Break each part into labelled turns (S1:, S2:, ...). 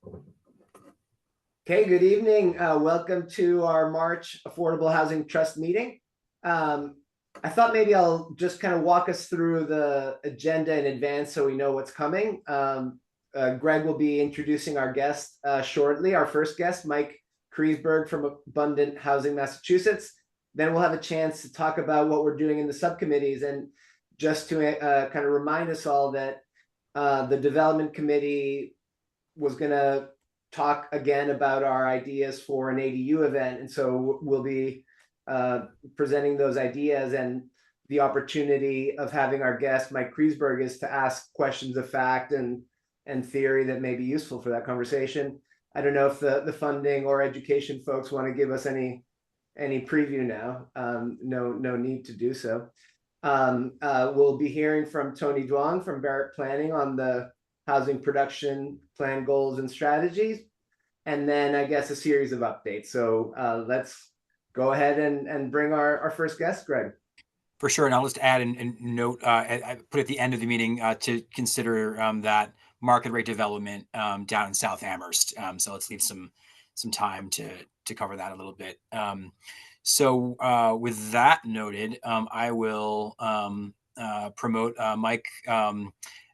S1: Okay, good evening. Welcome to our March Affordable Housing Trust meeting. Um, I thought maybe I'll just kind of walk us through the agenda in advance so we know what's coming. Greg will be introducing our guest shortly, our first guest, Mike Kreisberg from Abundant Housing, Massachusetts. Then we'll have a chance to talk about what we're doing in the subcommittees, and just to kind of remind us all that the development committee was going to talk again about our ideas for an ADU event. And so we'll be presenting those ideas, and the opportunity of having our guest, Mike Kreisberg, is to ask questions of fact and theory that may be useful for that conversation. I don't know if the funding or education folks want to give us any preview now. No need to do so. We'll be hearing from Tony Duong from Barrett Planning on the housing production plan goals and strategies, and then I guess a series of updates. So let's go ahead and bring our first guest, Greg.
S2: For sure, and I'll just add and note, I put at the end of the meeting to consider that market rate development down in South Amherst. So let's leave some time to cover that a little bit. So with that noted, I will promote Mike.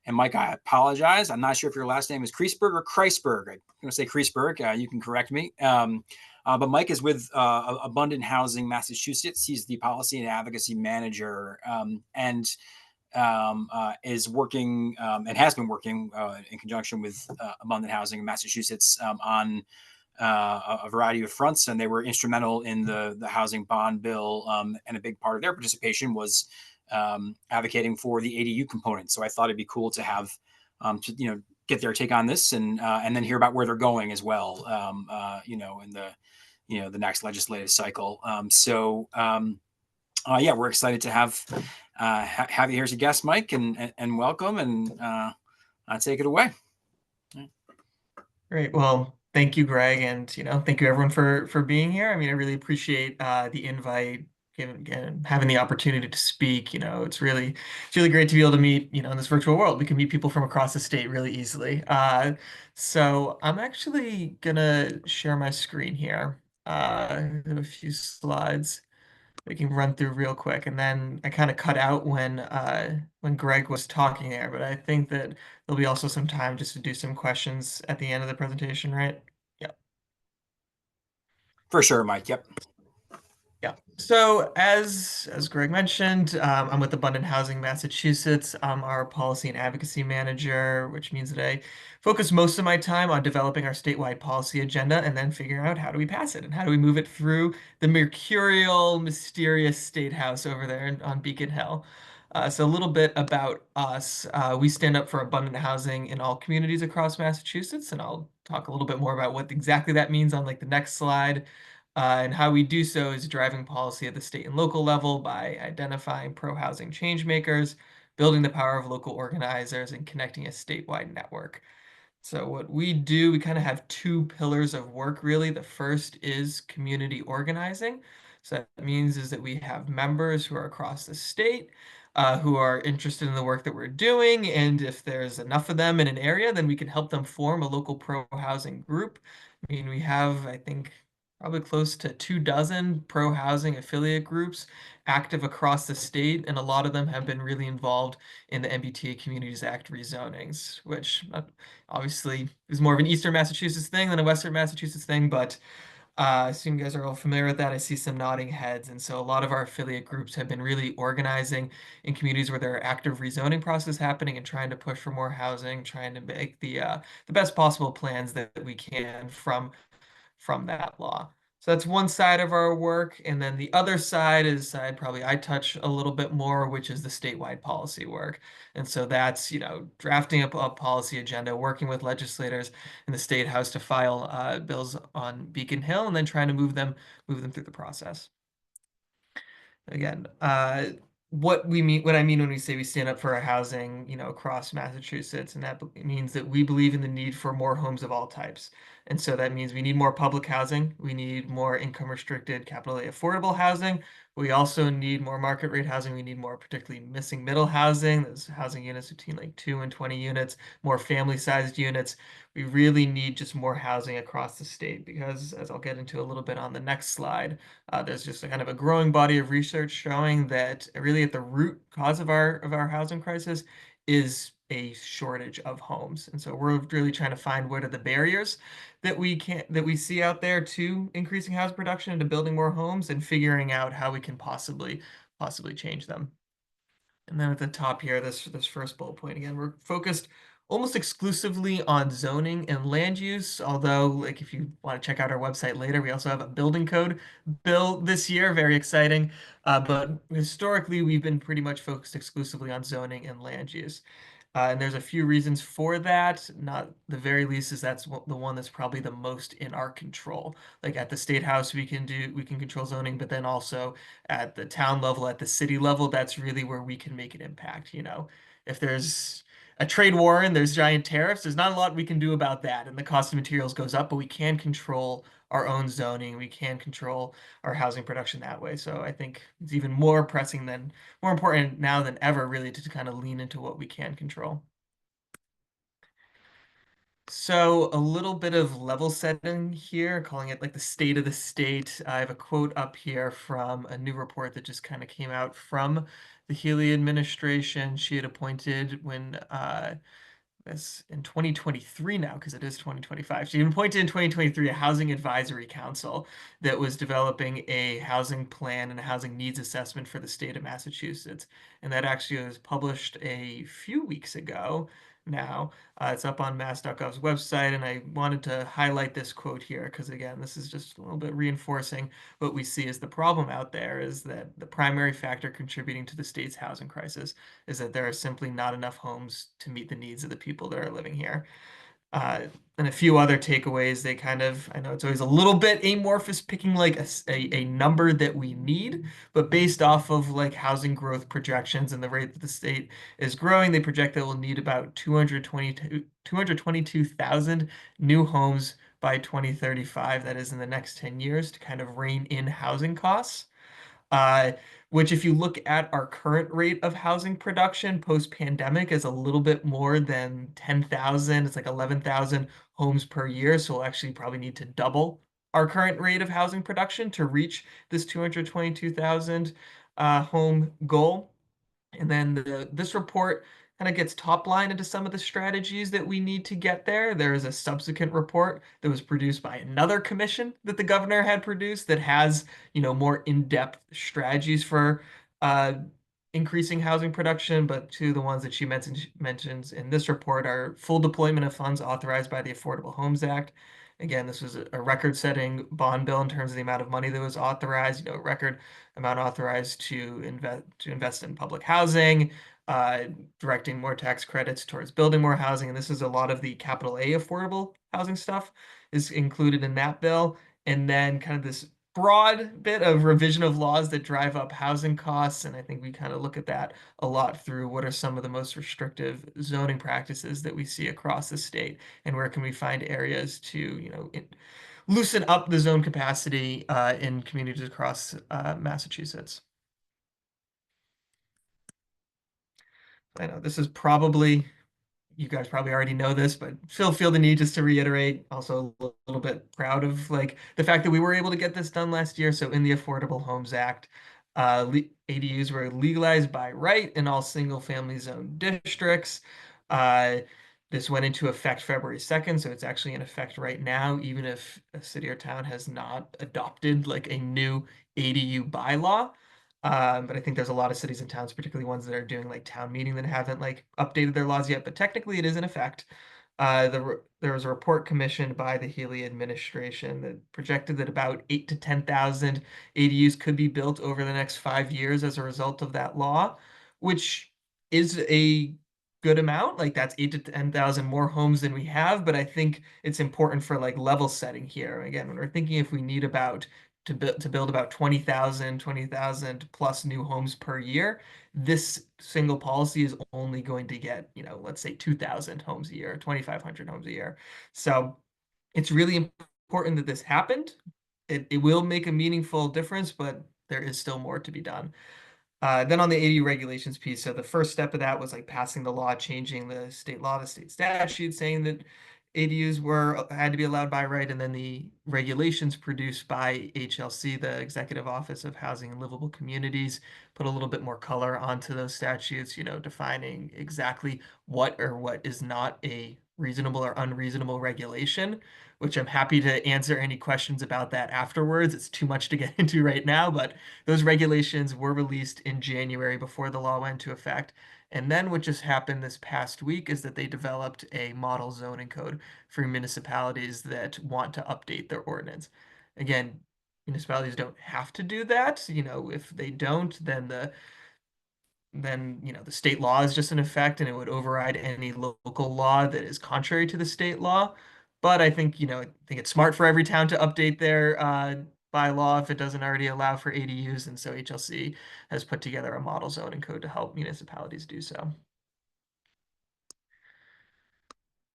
S2: And Mike, I apologize. I'm not sure if your last name is Kreisberg or Kreisberg. I'm going to say Kreisberg. You can correct me. But Mike is with Abundant Housing, Massachusetts. He's the policy and advocacy manager, and is working and has been working in conjunction with Abundant Housing in Massachusetts on a variety of fronts. And they were instrumental in the housing bond bill, and a big part of their participation was advocating for the ADU component. So I thought it'd be cool to have to get their take on this, and then hear about where they're going as well. In the next legislative cycle. Yeah, we're excited to have you here as a guest, Mike, and welcome, and take it away.
S3: Great. Well, thank you, Greg, and thank you everyone for being here. I mean, I really appreciate the invite, having the opportunity to speak. It's really great to be able to meet, in this virtual world. We can meet people from across the state really easily. So I'm actually gonna share my screen here. I have a few slides we can run through real quick, and then I kind of cut out when Greg was talking there, but I think that there'll be also some time just to do some questions at the end of the presentation, right? Yeah.
S2: For sure, Mike. Yep.
S3: Yeah. So as Greg mentioned, I'm with Abundant Housing Massachusetts. I'm our policy and advocacy manager, which means that I focus most of my time on developing our statewide policy agenda and then figuring out how do we pass it and how do we move it through the mercurial, mysterious state house over there on Beacon Hill. So a little bit about us. We stand up for abundant housing in all communities across Massachusetts, and I'll talk a little bit more about what exactly that means on the next slide. And how we do so is driving policy at the state and local level by identifying pro-housing change makers, building the power of local organizers, and connecting a statewide network. So what we do, we kind of have two pillars of work, really. The first is community organizing. So that means is that we have members who are across the state who are interested in the work that we're doing. And if there's enough of them in an area, then we can help them form a local pro-housing group. I mean, we have, I think, probably close to 24 pro-housing affiliate groups active across the state, and a lot of them have been really involved in the MBTA Communities Act rezonings, which obviously is more of an Eastern Massachusetts thing than a Western Massachusetts thing, but I assume you guys are all familiar with that. I see some nodding heads, and so a lot of our affiliate groups have been really organizing in communities where there are active rezoning process happening and trying to push for more housing, trying to make the best possible plans that we can from that law. So that's one side of our work. And then the other side is I touch a little bit more, which is the statewide policy work. And so that's, drafting up a policy agenda, working with legislators in the state house to file bills on Beacon Hill, and then trying to move them through the process. Again, what I mean when we say we stand up for our housing, across Massachusetts, and that means that we believe in the need for more homes of all types. And so that means we need more public housing, we need more income restricted, capital A affordable housing, We also need more market rate housing. We need more particularly missing middle housing. Those housing units between like 2 and 20 units, more family sized units. We really need just more housing across the state because, as I'll get into a little bit on the next slide, there's just a kind of a growing body of research showing that really at the root cause of our housing crisis is a shortage of homes. And so we're really trying to find what are the barriers that we see out there to increasing house production and to building more homes and figuring out how we can possibly change them. And then at the top here, this first bullet point again, we're focused almost exclusively on zoning and land use. Although, like if you want to check out our website later, we also have a building code bill this year, very exciting. But historically, we've been pretty much focused exclusively on zoning and land use. And there's a few reasons for that. Not the very least is the one that's probably the most in our control. Like at the state house, we can control zoning, but then also at the town level, at the city level, that's really where we can make an impact. If there's a trade war and there's giant tariffs, there's not a lot we can do about that, and the cost of materials goes up, but we can control our own zoning. We can control our housing production that way. So I think it's even more important now than ever, really, to kind of lean into what we can control. So a little bit of level setting here, calling it like the state of the state. I have a quote up here from a new report that just kind of came out from the Healy administration. She had appointed when that's in 2023 now, because it is 2025. She appointed in 2023 a housing advisory council that was developing a housing plan and a housing needs assessment for the state of Massachusetts. And that actually was published a few weeks ago now. It's up on mass.gov's website, and I wanted to highlight this quote here because, again, this is just a little bit reinforcing what we see as the problem out there is that the primary factor contributing to the state's housing crisis is that there are simply not enough homes to meet the needs of the people that are living here. And a few other takeaways, I know it's always a little bit amorphous picking like a number that we need, but based off of like housing growth projections and the rate that the state is growing, they project that we'll need about 222,000 new homes by 2035. That is in the next 10 years to kind of rein in housing costs. Uh, which if you look at our current rate of housing production post-pandemic is a little bit more than 10,000. It's like 11,000 homes per year. So we'll actually probably need to double our current rate of housing production to reach this 222,000 home goal. And then this report kind of gets top line into some of the strategies that we need to get there. There is a subsequent report that was produced by another commission that the governor had produced that has, more in-depth strategies for increasing housing production. But two of the ones that she mentions in this report are full deployment of funds authorized by the Affordable Homes Act. Again, this was a record-setting bond bill in terms of the amount of money that was authorized, record amount authorized to invest in public housing, uh, directing more tax credits towards building more housing. And this is a lot of the capital A affordable housing stuff is included in that bill. And then kind of this broad bit of revision of laws that drive up housing costs. And I think we kind of look at that a lot through what are some of the most restrictive zoning practices that we see across the state and where can we find areas to, loosen up the zone capacity in communities across Massachusetts. I know this is probably, you guys probably already know this, but still feel the need just to reiterate, also a little bit proud of like the fact that we were able to get this done last year. So in the Affordable Homes Act, ADUs were legalized by right in all single family zone districts. This went into effect February 2nd, so it's actually in effect right now, even if a city or town has not adopted like a new ADU bylaw. But I think there's a lot of cities and towns, particularly ones that are doing like town meeting that haven't like updated their laws yet, but technically it is in effect. There was a report commissioned by the Healy administration that projected that about 8 to 10,000 ADUs could be built over the next 5 years as a result of that law, which is a good amount. Like that's 8 to 10,000 more homes than we have. But I think it's important for like level setting here. Again, when we're thinking if we need about to build about 20,000 plus new homes per year, this single policy is only going to get, let's say 2,000 homes a year, 2,500 homes a year. So it's really important that this happened. It will make a meaningful difference, but there is still more to be done. Then on the ADU regulations piece, so the first step of that was like passing the law, changing the state law, the state statute, saying that ADUs had to be allowed by right, and then the regulations produced by HLC, the Executive Office of Housing and Livable Communities, put a little bit more color onto those statutes, defining exactly what is not a reasonable or unreasonable regulation, which I'm happy to answer any questions about that afterwards. It's too much to get into right now, but those regulations were released in January before the law went into effect. And then what just happened this past week is that they developed a model zoning code for municipalities that want to update their ordinance. Again, municipalities don't have to do that. If they don't, then the state law is just in effect and it would override any local law that is contrary to the state law. But I think it's smart for every town to update their bylaw if it doesn't already allow for ADUs, and so HLC has put together a model zoning code to help municipalities do so.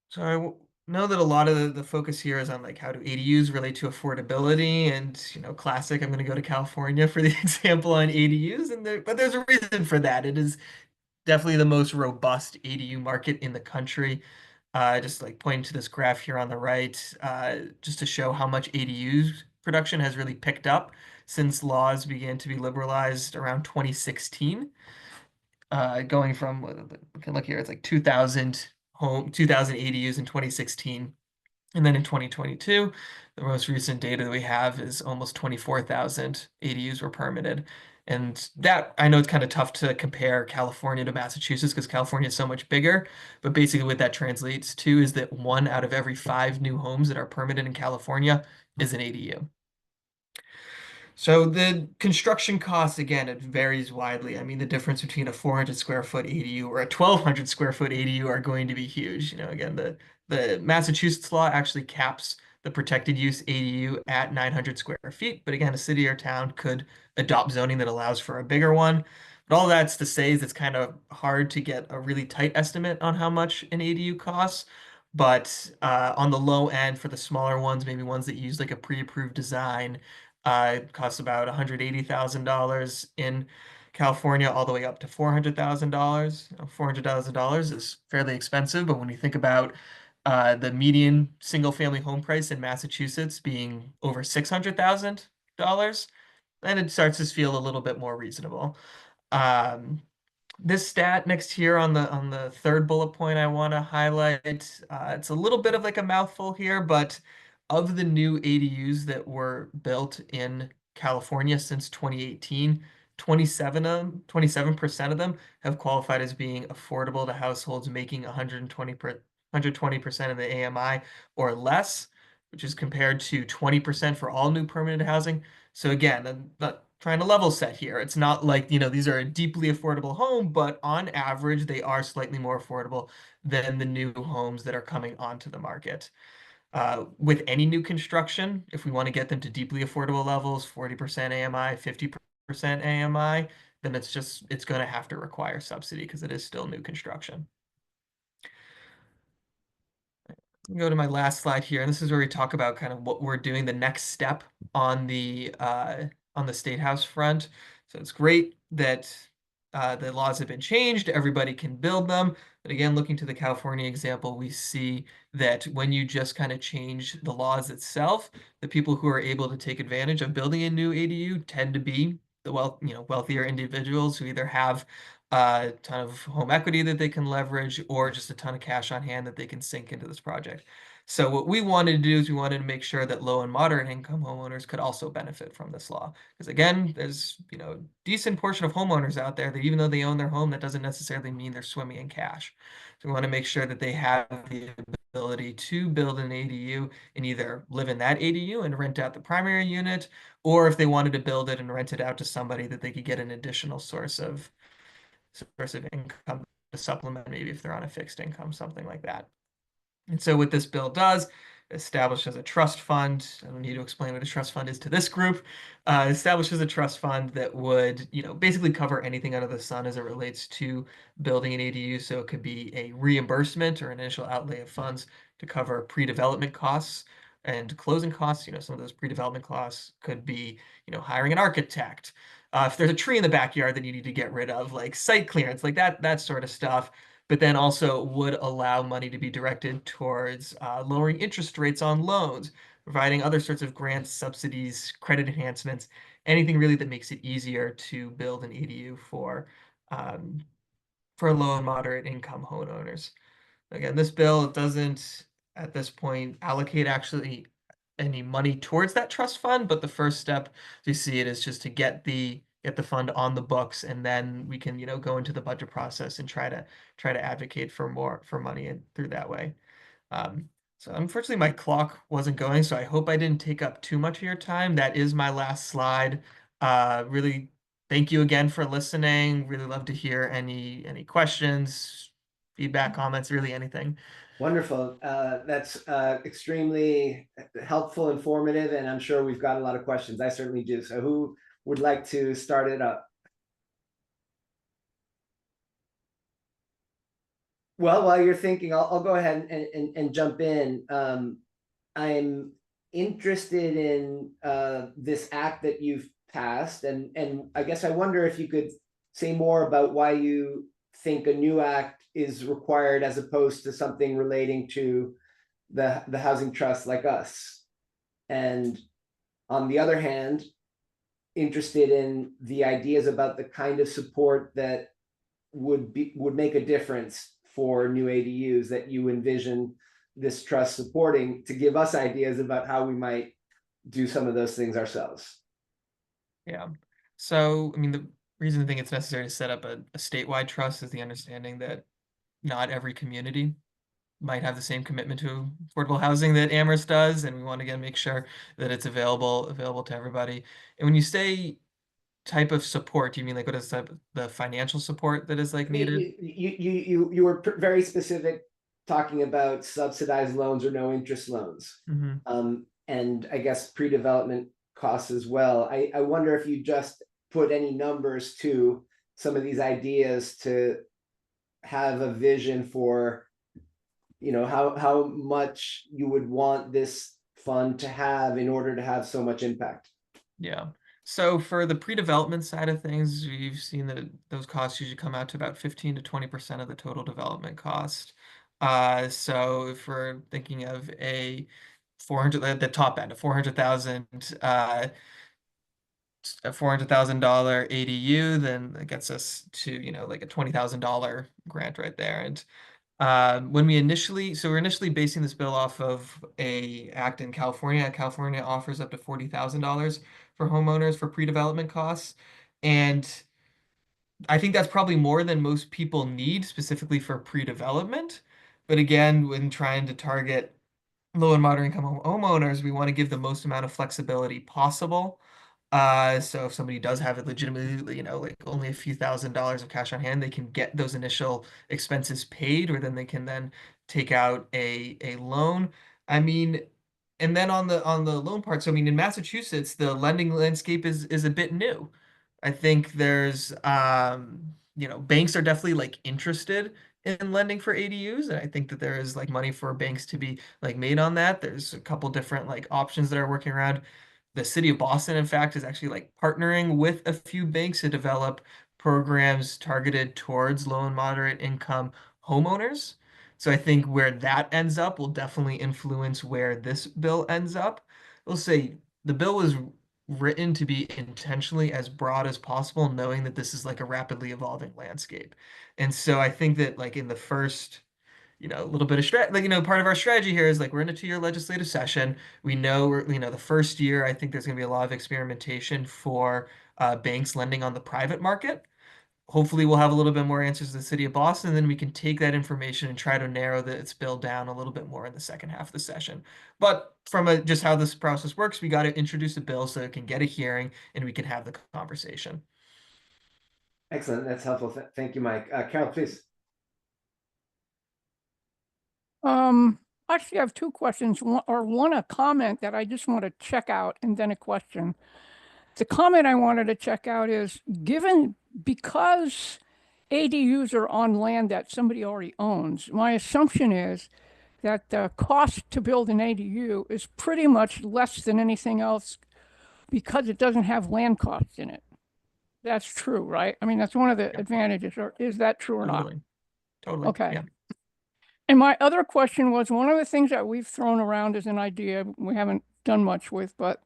S3: So know that a lot of the focus here is on like how do ADUs relate to affordability, and classic, I'm going to go to California for the example on ADUs, but there's a reason for that. It is definitely the most robust ADU market in the country. Just like pointing to this graph here on the right, just to show how much ADU production has really picked up since laws began to be liberalized around 2016. Going from, we can look here, it's like 2,000 ADUs in 2016. And then in 2022, the most recent data that we have is almost 24,000 ADUs were permitted. And that, I know it's kind of tough to compare California to Massachusetts because California is so much bigger. But basically, what that translates to is that 1 out of every 5 new homes that are permitted in California is an ADU. So the construction costs, again, it varies widely. I mean, the difference between a 400 square foot ADU or a 1,200 square foot ADU are going to be huge. Again, the Massachusetts law actually caps the protected use ADU at 900 square feet. But again, a city or town could adopt zoning that allows for a bigger one. But all that's to say is it's kind of hard to get a really tight estimate on how much an ADU costs. But on the low end for the smaller ones, maybe ones that use like a pre-approved design, it costs about $180,000 in California, all the way up to $400,000. $400,000 is fairly expensive, but when you think about the median single-family home price in Massachusetts being over $600,000, then it starts to feel a little bit more reasonable. This stat next here on the third bullet point I want to highlight, it's a little bit of like a mouthful here, but of the new ADUs that were built in California since 2018, 27% of them have qualified as being affordable to households making 120% of the AMI or less, which is compared to 20% for all new permanent housing. So again, I'm not trying to level set here. It's not like, these are a deeply affordable home, but on average, they are slightly more affordable than the new homes that are coming onto the market. With any new construction, if we want to get them to deeply affordable levels, 40% AMI, 50% AMI, then it's going to have to require subsidy because it is still new construction. Go to my last slide here, and this is where we talk about kind of what we're doing, the next step on the State House front. So it's great that the laws have been changed, everybody can build them. But again, looking to the California example, we see that when you just kind of change the laws itself, the people who are able to take advantage of building a new ADU tend to be the wealthier individuals who either have a ton of home equity that they can leverage or just a ton of cash on hand that they can sink into this project. So what we wanted to do is we wanted to make sure that low and moderate income homeowners could also benefit from this law. Because again, there's a decent portion of homeowners out there that even though they own their home, that doesn't necessarily mean they're swimming in cash. So we want to make sure that they have the ability to build an ADU and either live in that ADU and rent out the primary unit, or if they wanted to build it and rent it out to somebody, that they could get an additional source of income to supplement, maybe if they're on a fixed income, something like that. And so what this bill does, establishes a trust fund. I don't need to explain what a trust fund is to this group. Establishes a trust fund that would, basically cover anything under the sun as it relates to building an ADU. So it could be a reimbursement or an initial outlay of funds to cover pre-development costs And closing costs, some of those pre-development costs could be, hiring an architect. If there's a tree in the backyard that you need to get rid of, like site clearance, like that sort of stuff. But then also would allow money to be directed towards lowering interest rates on loans, providing other sorts of grants, subsidies, credit enhancements, anything really that makes it easier to build an ADU um, for low and moderate income homeowners. Again, this bill doesn't at this point allocate actually any money towards that trust fund, but the first step to see it is just to get the fund on the books, and then we can, go into the budget process and try to advocate for more for money and through that way. Um, so unfortunately, my clock wasn't going, so I hope I didn't take up too much of your time. That is my last slide. Really, thank you again for listening. Really love to hear any questions, feedback, comments, really anything.
S1: Wonderful. That's extremely helpful, informative, and I'm sure we've got a lot of questions. I certainly do. So who would like to start it up? Well, while you're thinking, I'll go ahead and jump in. I'm interested in this act that you've passed, and I guess I wonder if you could say more about why you think a new act is required as opposed to something relating to the housing trust like us. And on the other hand, interested in the ideas about the kind of support that would make a difference for new ADUs that you envision this trust supporting, to give us ideas about how we might do some of those things ourselves.
S3: Yeah. So, I mean, the reason I think it's necessary to set up a statewide trust is the understanding that not every community might have the same commitment to affordable housing that Amherst does, and we want to again make sure that it's available to everybody. And when you say type of support, do you mean like what is the financial support that is like
S1: I mean,
S3: needed?
S1: you were very specific, talking about subsidized loans or no interest loans,
S3: Mm-hmm.
S1: and I guess pre-development costs as well. I wonder if you just put any numbers to some of these ideas to have a vision for, how much you would want this fund to have in order to have so much impact.
S3: Yeah. So for the pre-development side of things, we've seen that those costs usually come out to about 15 to 20% of the total development cost. So if we're thinking of a 400, the top end, a $400,000 ADU, then that gets us to, like a $20,000 grant right there. And we're initially basing this bill off of a act in California. California offers up to $40,000 for homeowners for pre-development costs. And I think that's probably more than most people need specifically for pre-development. But again, when trying to target low and moderate income homeowners, we want to give the most amount of flexibility possible. So if somebody does have it legitimately, like only a few $1,000s of cash on hand, they can get those initial expenses paid, or then they can then take out a loan. I mean, and then on the loan part, so I mean, in Massachusetts, the lending landscape is a bit new. I think there's banks are definitely like interested in lending for ADUs, and I think that there is like money for banks to be like made on that. There's a couple different like options that are working around. The city of Boston, in fact, is actually like partnering with a few banks to develop programs targeted towards low and moderate income homeowners. So I think where that ends up will definitely influence where this bill ends up. We'll say the bill was written to be intentionally as broad as possible, knowing that this is like a rapidly evolving landscape. And so I think that like in the first, a little bit of like, part of our strategy here is like we're in a 2-year legislative session. We know the first year, I think there's going to be a lot of experimentation for banks lending on the private market. Hopefully we'll have a little bit more answers to the city of Boston, and then we can take that information and try to narrow its bill down a little bit more in the second half of the session. But from just how this process works, we got to introduce a bill so it can get a hearing and we can have the conversation.
S1: Excellent. That's helpful. Thank you, Mike. Carol, please.
S4: Actually, I have two questions, one a comment that I just want to check out, and then a question. The comment I wanted to check out is because ADUs are on land that somebody already owns, my assumption is that the cost to build an ADU is pretty much less than anything else because it doesn't have land costs in it. That's true, right? I mean, that's one of the advantages, or is that true or not?
S3: Totally. Totally.
S4: Okay.
S3: Yeah.
S4: And my other question was, one of the things that we've thrown around as an idea we haven't done much with, but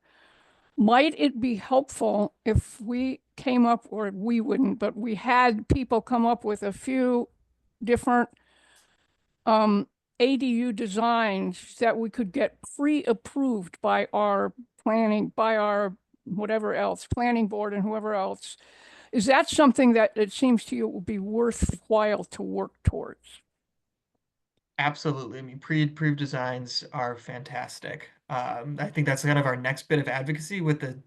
S4: might it be helpful if we came up, or we wouldn't, but we had people come up with a few different ADU designs that we could get pre-approved by our planning, by our whatever else, planning board and whoever else. Is that something that it seems to you would be worthwhile to work towards?
S3: Absolutely. I mean, pre-approved designs are fantastic. I think that's kind of our next bit of advocacy with the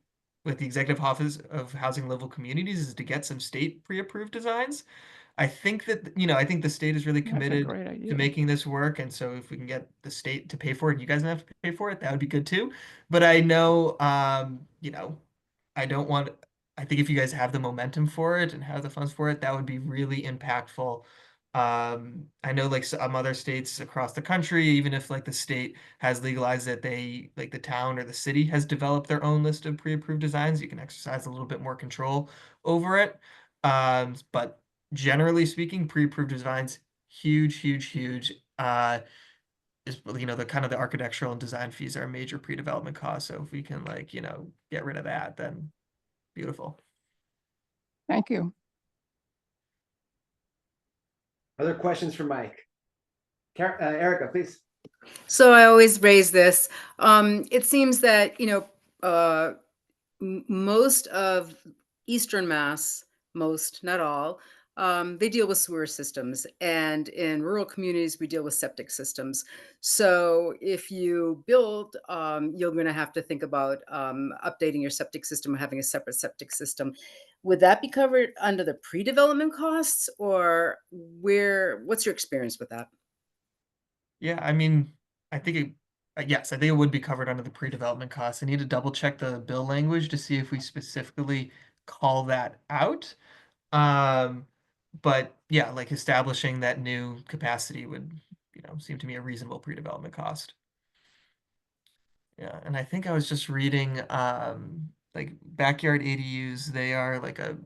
S3: Executive Office of Housing Livable Communities is to get some state pre-approved designs. I think that, I think the state is really
S4: That's a
S3: committed
S4: great
S3: to
S4: idea.
S3: making this work. And so if we can get the state to pay for it, and you guys don't have to pay for it, that would be good too. But I know, I don't want, I think if you guys have the momentum for it and have the funds for it, that would be really impactful. I know like some other states across the country, even if like the state has legalized it, they like the town or the city has developed their own list of pre-approved designs. You can exercise a little bit more control over it. But generally speaking, pre-approved designs, huge, huge, huge. Is the kind of the architectural and design fees are a major pre-development cost. So if we can like, get rid of that, then beautiful.
S4: Thank you.
S1: Other questions for Mike? Erica, please.
S5: So I always raise this. It seems that, most of Eastern Mass, most, not all, they deal with sewer systems. And in rural communities, we deal with septic systems. So if you build, you're going to have to think about updating your septic system or having a separate septic system. Would that be covered under the pre-development costs, or what's your experience with that?
S3: Yeah, I mean, I think yes, I think it would be covered under the pre-development costs. I need to double check the bill language to see if we specifically call that out. Um, but yeah, like establishing that new capacity would, seem to me a reasonable pre-development cost. Yeah, and I think I was just reading like Backyard ADUs, they are like a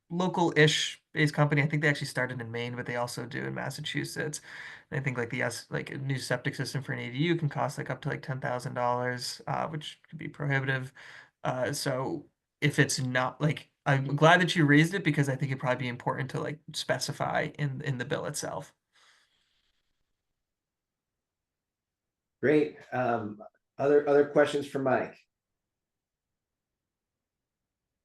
S3: local-ish based company. I think they actually started in Maine, but they also do in Massachusetts. And I think like like a new septic system for an ADU can cost like up to like $10,000, which could be prohibitive. So if it's not like, I'm glad that you raised it because I think it'd probably be important to like specify in the bill itself.
S1: Great. Other questions for Mike?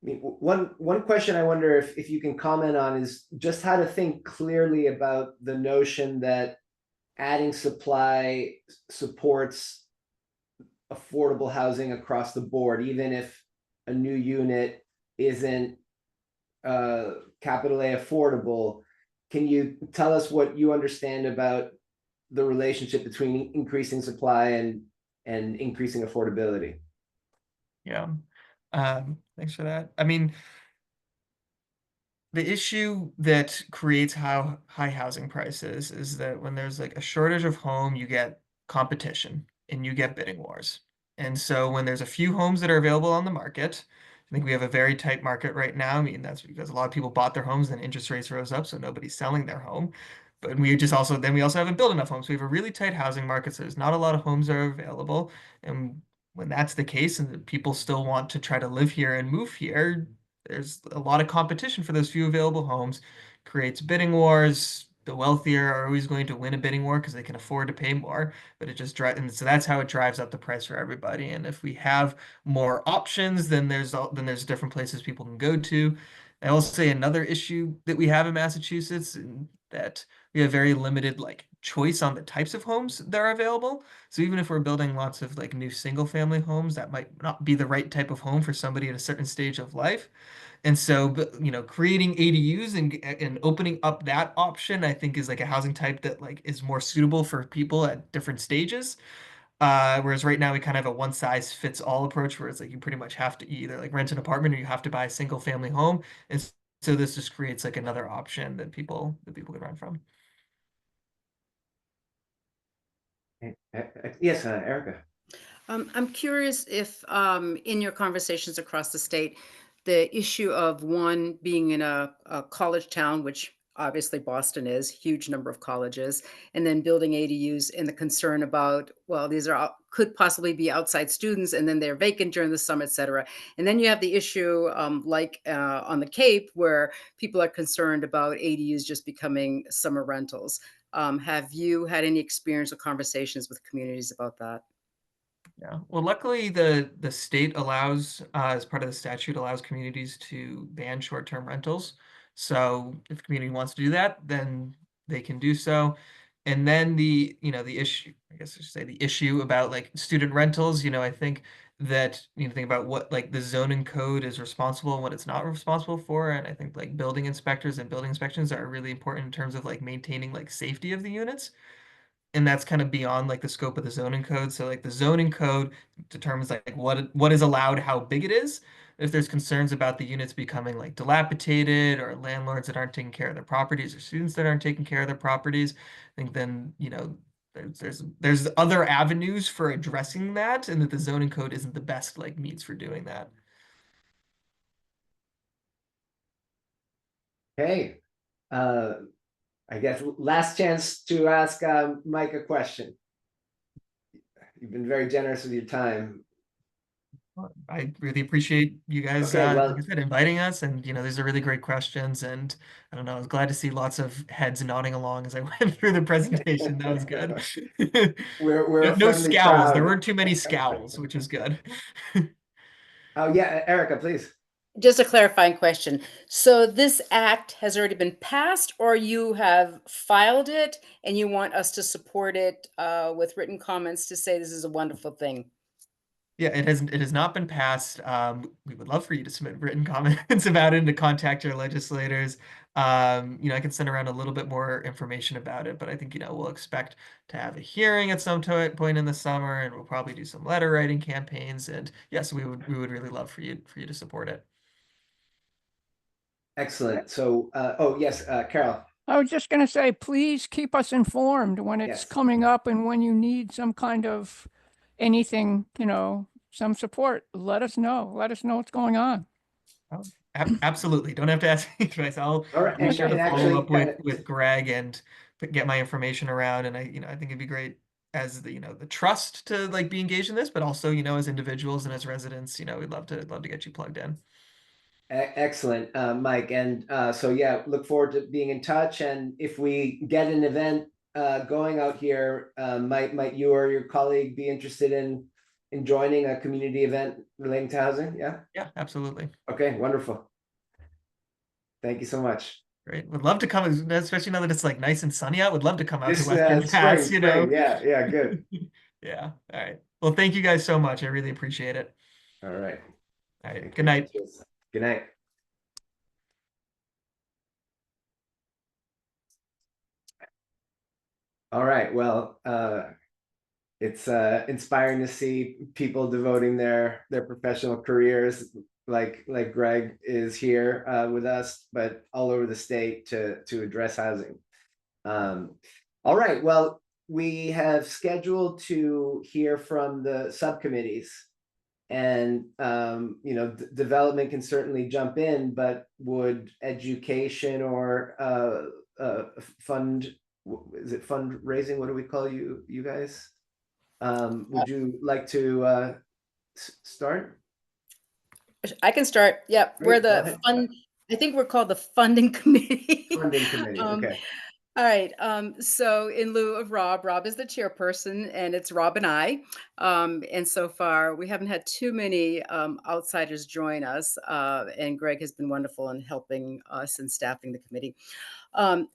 S1: I mean, one question I wonder if you can comment on is just how to think clearly about the notion that adding supply supports affordable housing across the board, even if a new unit isn't capital A affordable. Can you tell us what you understand about the relationship between increasing supply and increasing affordability?
S3: Yeah. Thanks for that. I mean, the issue that creates high housing prices is that when there's like a shortage of home, you get competition and you get bidding wars. And so when there's a few homes that are available on the market, I think we have a very tight market right now. I mean, that's because a lot of people bought their homes and interest rates rose up, so nobody's selling their home. But we also haven't built enough homes. We have a really tight housing market, so there's not a lot of homes that are available. And when that's the case and people still want to try to live here and move here, there's a lot of competition for those few available homes, creates bidding wars. The wealthier are always going to win a bidding war because they can afford to pay more, but it just drives, and so that's how it drives up the price for everybody. And if we have more options, then there's different places people can go to. I will say another issue that we have in Massachusetts, and that we have very limited like choice on the types of homes that are available. So even if we're building lots of like new single family homes, that might not be the right type of home for somebody at a certain stage of life. And so, creating ADUs and opening up that option, I think is like a housing type that like is more suitable for people at different stages. Whereas right now we kind of have a one size fits all approach where it's like you pretty much have to either like rent an apartment or you have to buy a single family home. And so this just creates like another option that people can run from.
S1: Yes, Erica.
S5: I'm curious if, in your conversations across the state, the issue of one being in a college town, which obviously Boston is, huge number of colleges, and then building ADUs, and the concern about, well, these are could possibly be outside students, and then they're vacant during the summer, et cetera. And then you have the issue, like on the Cape, where people are concerned about ADUs just becoming summer rentals. Have you had any experience or conversations with communities about that?
S3: Yeah. Well, luckily the state allows, as part of the statute, allows communities to ban short-term rentals. So if a community wants to do that, then they can do so. And then the issue, I guess I should say the issue about like student rentals, I think that you need to think about what like the zoning code is responsible and what it's not responsible for. And I think like building inspectors and building inspections are really important in terms of like maintaining like safety of the units, and that's kind of beyond like the scope of the zoning code. So like the zoning code determines like what is allowed, how big it is. If there's concerns about the units becoming like dilapidated, or landlords that aren't taking care of their properties, or students that aren't taking care of their properties, I think then there's other avenues for addressing that, and that the zoning code isn't the best like means for doing that.
S1: Hey, I guess last chance to ask Mike a question. You've been very generous with your time.
S3: I really appreciate you guys,
S1: Okay,
S3: like
S1: well,
S3: I said, inviting us. And these are really great questions. And I don't know, I was glad to see lots of heads nodding along as I went through the presentation. That was good.
S1: we're
S3: No,
S1: a
S3: no
S1: friendly
S3: scowls. There
S1: crowd.
S3: weren't too many scowls, which is good.
S1: Oh yeah, Erica, please.
S5: Just a clarifying question. So this act has already been passed, or you have filed it and you want us to support it with written comments to say this is a wonderful thing?
S3: Yeah, it has not been passed. We would love for you to submit written comments about it and to contact your legislators. I can send around a little bit more information about it, but I think, we'll expect to have a hearing at some point in the summer, and we'll probably do some letter writing campaigns. And yes, we would really love for you to support it.
S1: Excellent. So, oh yes, Carol.
S4: I was just going to say, please keep us informed when it's
S1: Yes.
S4: coming up and when you need some kind of anything, some support. Let us know. Let us know what's going on.
S3: Oh, absolutely. Don't have to ask me twice. I'll
S1: All right,
S3: make sure
S1: and
S3: to follow
S1: actually,
S3: up with Greg and get my information around. And I think it'd be great as the trust to like be engaged in this, but also, as individuals and as residents, we'd love to get you plugged in.
S1: excellent, Mike. And so yeah, look forward to being in touch. And if we get an event going out here, might you or your colleague be interested in joining a community event relating to housing? Yeah.
S3: Yeah, absolutely.
S1: Okay, wonderful. Thank you so much.
S3: Great. Would love to come, especially now that it's like nice and sunny out. Would love to come out to
S1: This
S3: Western Mass,
S1: spring. Yeah, good.
S3: Yeah. All right. Well, thank you guys so much. I really appreciate it.
S1: All right.
S3: All right.
S1: Thank
S3: Good
S1: you.
S3: night.
S1: Cheers. Good night. All right. Well, it's inspiring to see people devoting their professional careers like Greg is here with us, but all over the state to address housing. All right. Well, we have scheduled to hear from the subcommittees, and development can certainly jump in, but would education or fund, is it fundraising? What do we call you guys? Would you like to start?
S5: I can start. Yeah, we're
S1: Great, go
S5: the
S1: ahead.
S5: fund. I think we're called the funding committee.
S1: Funding committee. Okay.
S5: All right. So in lieu of Rob is the chairperson, and it's Rob and I. And so far, we haven't had too many outsiders join us. And Greg has been wonderful in helping us and staffing the committee.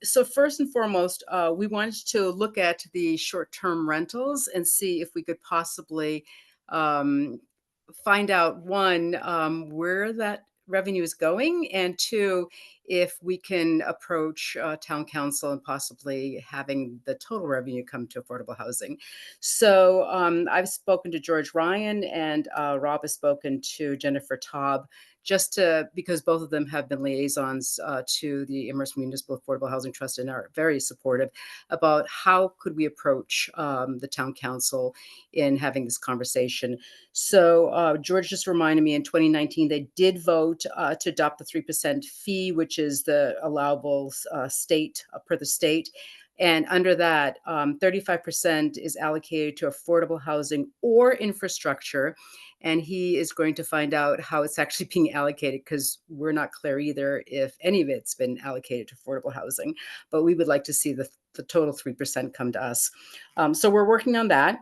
S5: So first and foremost, we wanted to look at the short-term rentals and see if we could possibly find out, one, where that revenue is going, and two, if we can approach town council and possibly having the total revenue come to affordable housing. So I've spoken to George Ryan, and Rob has spoken to Jennifer Taub because both of them have been liaisons to the Amherst Municipal Affordable Housing Trust and are very supportive about how could we approach the town council in having this conversation. So George just reminded me in 2019, they did vote to adopt the 3% fee, which is the allowable state per the state. And under that, 35% is allocated to affordable housing or infrastructure. And he is going to find out how it's actually being allocated, because we're not clear either if any of it's been allocated to affordable housing. But we would like to see the total 3% come to us. So we're working on that.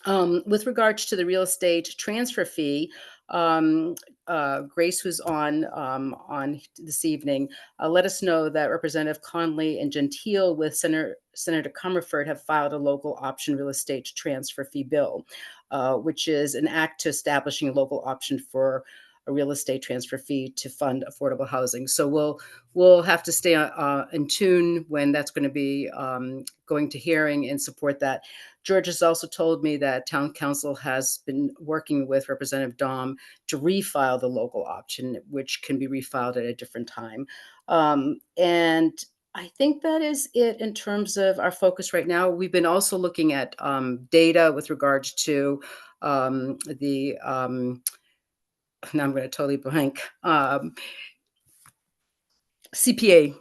S5: With regards to the real estate transfer fee, Grace, who's on this evening, let us know that Representative Conley and Gentile with Senator Comerford have filed a local option real estate transfer fee bill, which is an act to establishing a local option for a real estate transfer fee to fund affordable housing. So we'll have to stay in tune when that's going to be going to hearing and support that. George has also told me that town council has been working with Representative Dom to refile the local option, which can be refiled at a different time. And I think that is it in terms of our focus right now. We've been also looking at data with regards to the now I'm going to totally blank. CPA.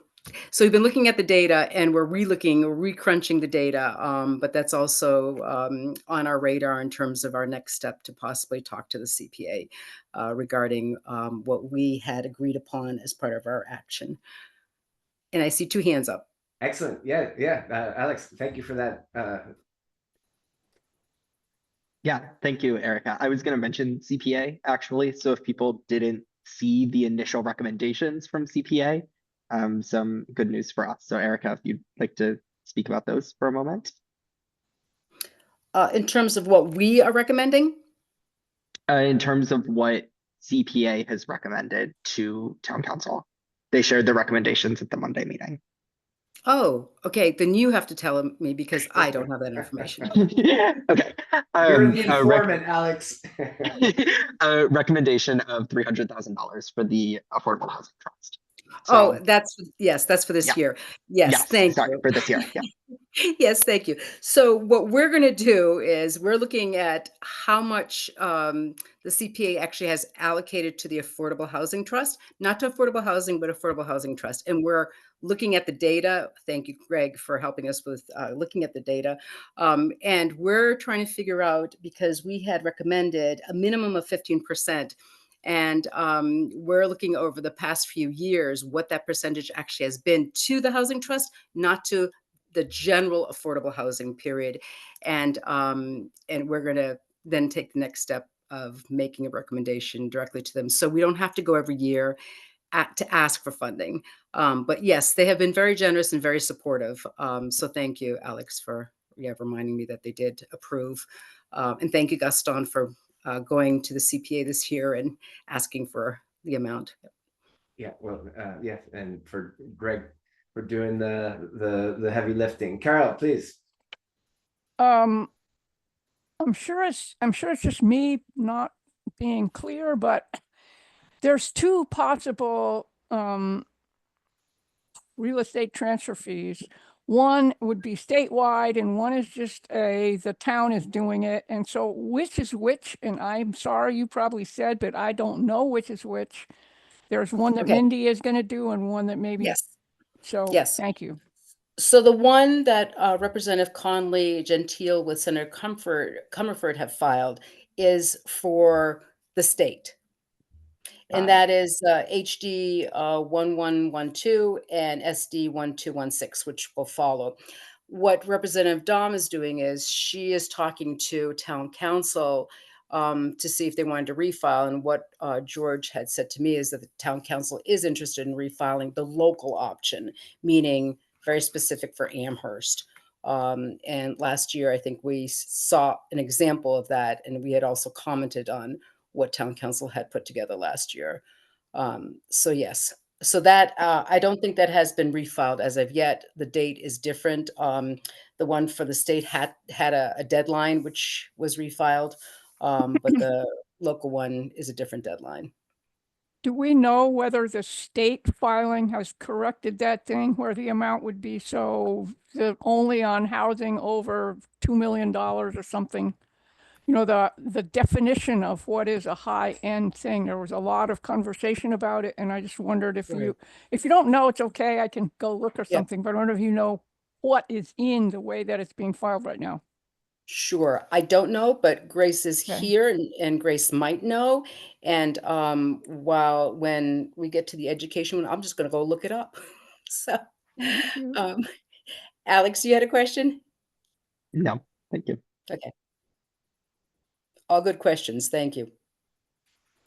S5: So we've been looking at the data and we're re-crunching the data, but that's also on our radar in terms of our next step to possibly talk to the CPA regarding what we had agreed upon as part of our action. And I see 2 hands up.
S1: Excellent. Yeah. Alex, thank you for that.
S6: Yeah, thank you, Erica. I was going to mention CPA actually. So if people didn't see the initial recommendations from CPA, some good news for us. So Erica, if you'd like to speak about those for a moment.
S5: In terms of what we are recommending?
S6: In terms of what CPA has recommended to town council. They shared the recommendations at the Monday meeting.
S5: Oh, okay. Then you have to tell me because I don't have that information.
S6: Okay.
S1: You're the informant, Alex.
S6: A recommendation of $300,000 for the Affordable Housing Trust. So,
S5: Oh, that's for this year. Yes, thank you.
S6: For this year. Yeah.
S5: Yes, thank you. So what we're going to do is we're looking at how much the CPA actually has allocated to the Affordable Housing Trust, not to affordable housing, but Affordable Housing Trust. And we're looking at the data. Thank you, Greg, for helping us with looking at the data. And we're trying to figure out, because we had recommended a minimum of 15%. And we're looking over the past few years what that percentage actually has been to the housing trust, not to the general affordable housing period. And we're going to then take the next step of making a recommendation directly to them. So we don't have to go every year to ask for funding. But yes, they have been very generous and very supportive. So thank you, Alex, for reminding me that they did approve. And thank you, Gaston, for going to the CPA this year and asking for the amount.
S1: Yeah, well, yeah, and for Greg for doing the heavy lifting. Carol, please.
S4: I'm sure it's just me not being clear, but there's 2 possible real estate transfer fees. One would be statewide and one is just the town is doing it. And so which is which? And I'm sorry, you probably said, but I don't know which is which. There's one that Mindy is going to do and one that maybe.
S5: Yes.
S4: So
S5: yes.
S4: Thank you.
S5: So the one that Representative Conley, Gentile with Senator Comerford have filed is for the state. And that is HD 1112 and SD 1216, which will follow. What Representative Dom is doing is she is talking to town council to see if they wanted to refile. And what George had said to me is that the town council is interested in refiling the local option, meaning very specific for Amherst. And last year, I think we saw an example of that, and we had also commented on what town council had put together last year. So yes, so that I don't think that has been refiled as of yet. The date is different. The one for the state had a deadline which was refiled, but the local one is a different deadline.
S4: Do we know whether the state filing has corrected that thing where the amount would be only on housing over $2 million or something? You know, the definition of what is a high-end thing. There was a lot of conversation about it, and I just wondered if
S5: Right.
S4: if you don't know, it's okay. I can go look or
S5: Yeah.
S4: something, but I wonder if you know what is in the way that it's being filed right now.
S5: Sure. I don't know, but Grace is
S4: Okay.
S5: here and Grace might know. And when we get to the education one, I'm just gonna go look it up. So
S4: Thank you.
S5: Alex, you had a question?
S6: No, thank you.
S5: Okay. All good questions. Thank you.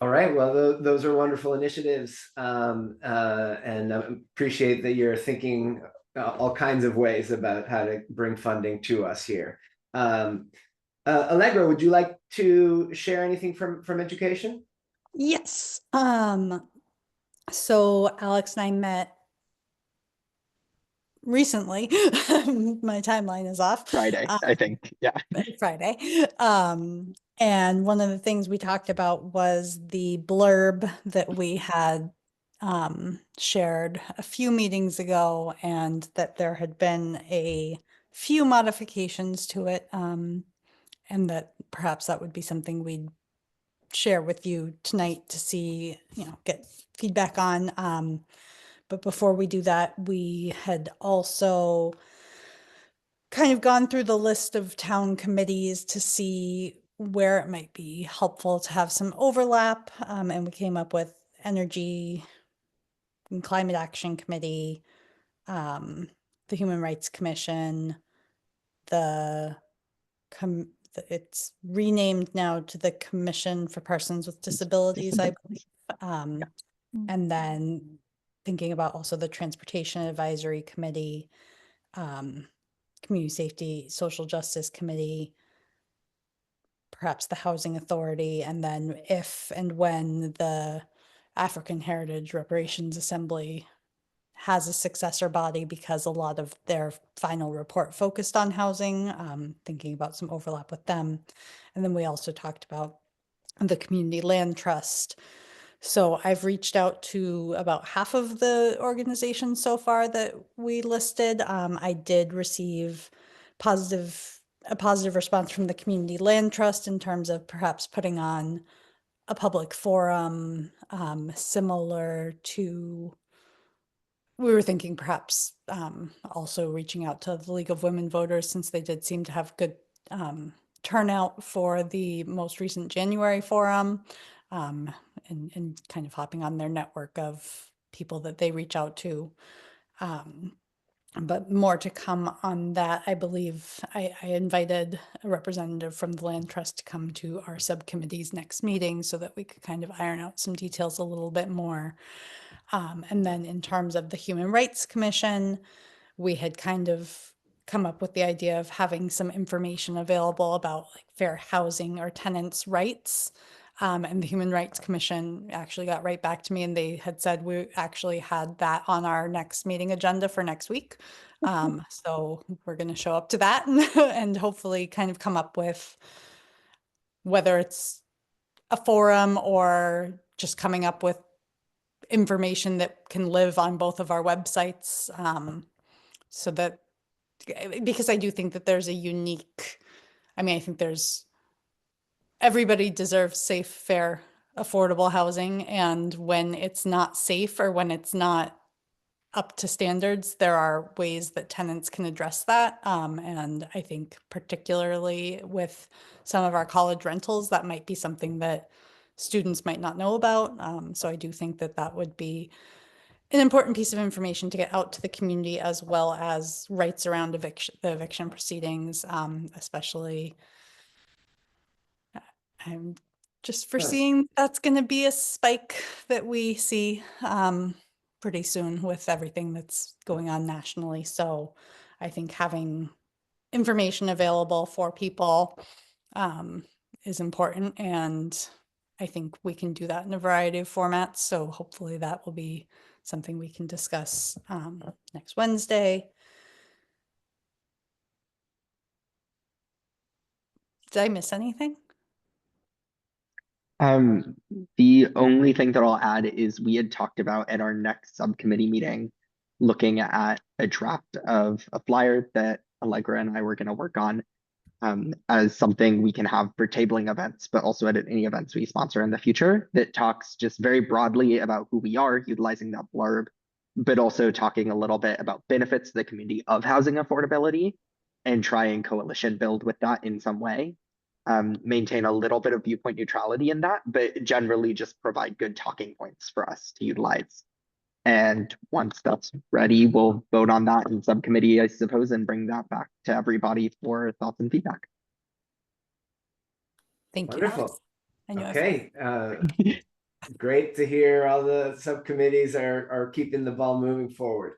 S1: All right, well, those are wonderful initiatives, and I appreciate that you're thinking all kinds of ways about how to bring funding to us here. Allegra, would you like to share anything from education?
S7: Yes. So Alex and I met recently. My timeline is off.
S6: Friday, I think. Yeah.
S7: Friday. And one of the things we talked about was the blurb that we had shared a few meetings ago, and that there had been a few modifications to it, and that perhaps that would be something we'd share with you tonight to see, get feedback on. But before we do that, we had also kind of gone through the list of town committees to see where it might be helpful to have some overlap. And we came up with Energy and Climate Action Committee, the Human Rights Commission, it's renamed now to the Commission for Persons with Disabilities, I believe. And then thinking about also the Transportation Advisory Committee, Community Safety, Social Justice Committee, perhaps the Housing Authority, and then if and when the African Heritage Reparations Assembly has a successor body, because a lot of their final report focused on housing, thinking about some overlap with them. And then we also talked about the Community Land Trust. So I've reached out to about half of the organizations so far that we listed. I did receive a positive response from the Community Land Trust in terms of perhaps putting on a public forum, similar to, we were thinking perhaps also reaching out to the League of Women Voters, since they did seem to have good turnout for the most recent January forum, and kind of hopping on their network of people that they reach out to. But more to come on that. I believe I invited a representative from the Land Trust to come to our subcommittee's next meeting so that we could kind of iron out some details a little bit more. And then in terms of the Human Rights Commission, we had kind of come up with the idea of having some information available about like fair housing or tenants' rights. And the Human Rights Commission actually got right back to me, and they had said we actually had that on our next meeting agenda for next week. So we're going to show up to that and hopefully kind of come up with whether it's a forum or just coming up with information that can live on both of our websites, so that, because I do think that there's a unique, I think everybody deserves safe, fair, affordable housing. And when it's not safe or when it's not up to standards, there are ways that tenants can address that. And I think particularly with some of our college rentals, that might be something that students might not know about. So I do think that that would be an important piece of information to get out to the community, as well as rights around the eviction proceedings, especially. I'm just foreseeing that's going to be a spike that we see pretty soon with everything that's going on nationally. So I think having information available for people is important, and I think we can do that in a variety of formats. So hopefully that will be something we can discuss next Wednesday. Did I miss anything?
S6: The only thing that I'll add is we had talked about at our next subcommittee meeting, looking at a draft of a flyer that Allegra and I were going to work on as something we can have for tabling events, but also at any events we sponsor in the future that talks just very broadly about who we are, utilizing that blurb, but also talking a little bit about benefits to the community of housing affordability and try and coalition build with that in some way. Maintain a little bit of viewpoint neutrality in that, but generally just provide good talking points for us to utilize. And once that's ready, we'll vote on that in subcommittee, I suppose, and bring that back to everybody for thoughts and feedback.
S7: Thank you.
S1: Wonderful.
S7: Alex. I know
S1: Okay. Great to hear all the subcommittees are keeping the ball moving forward.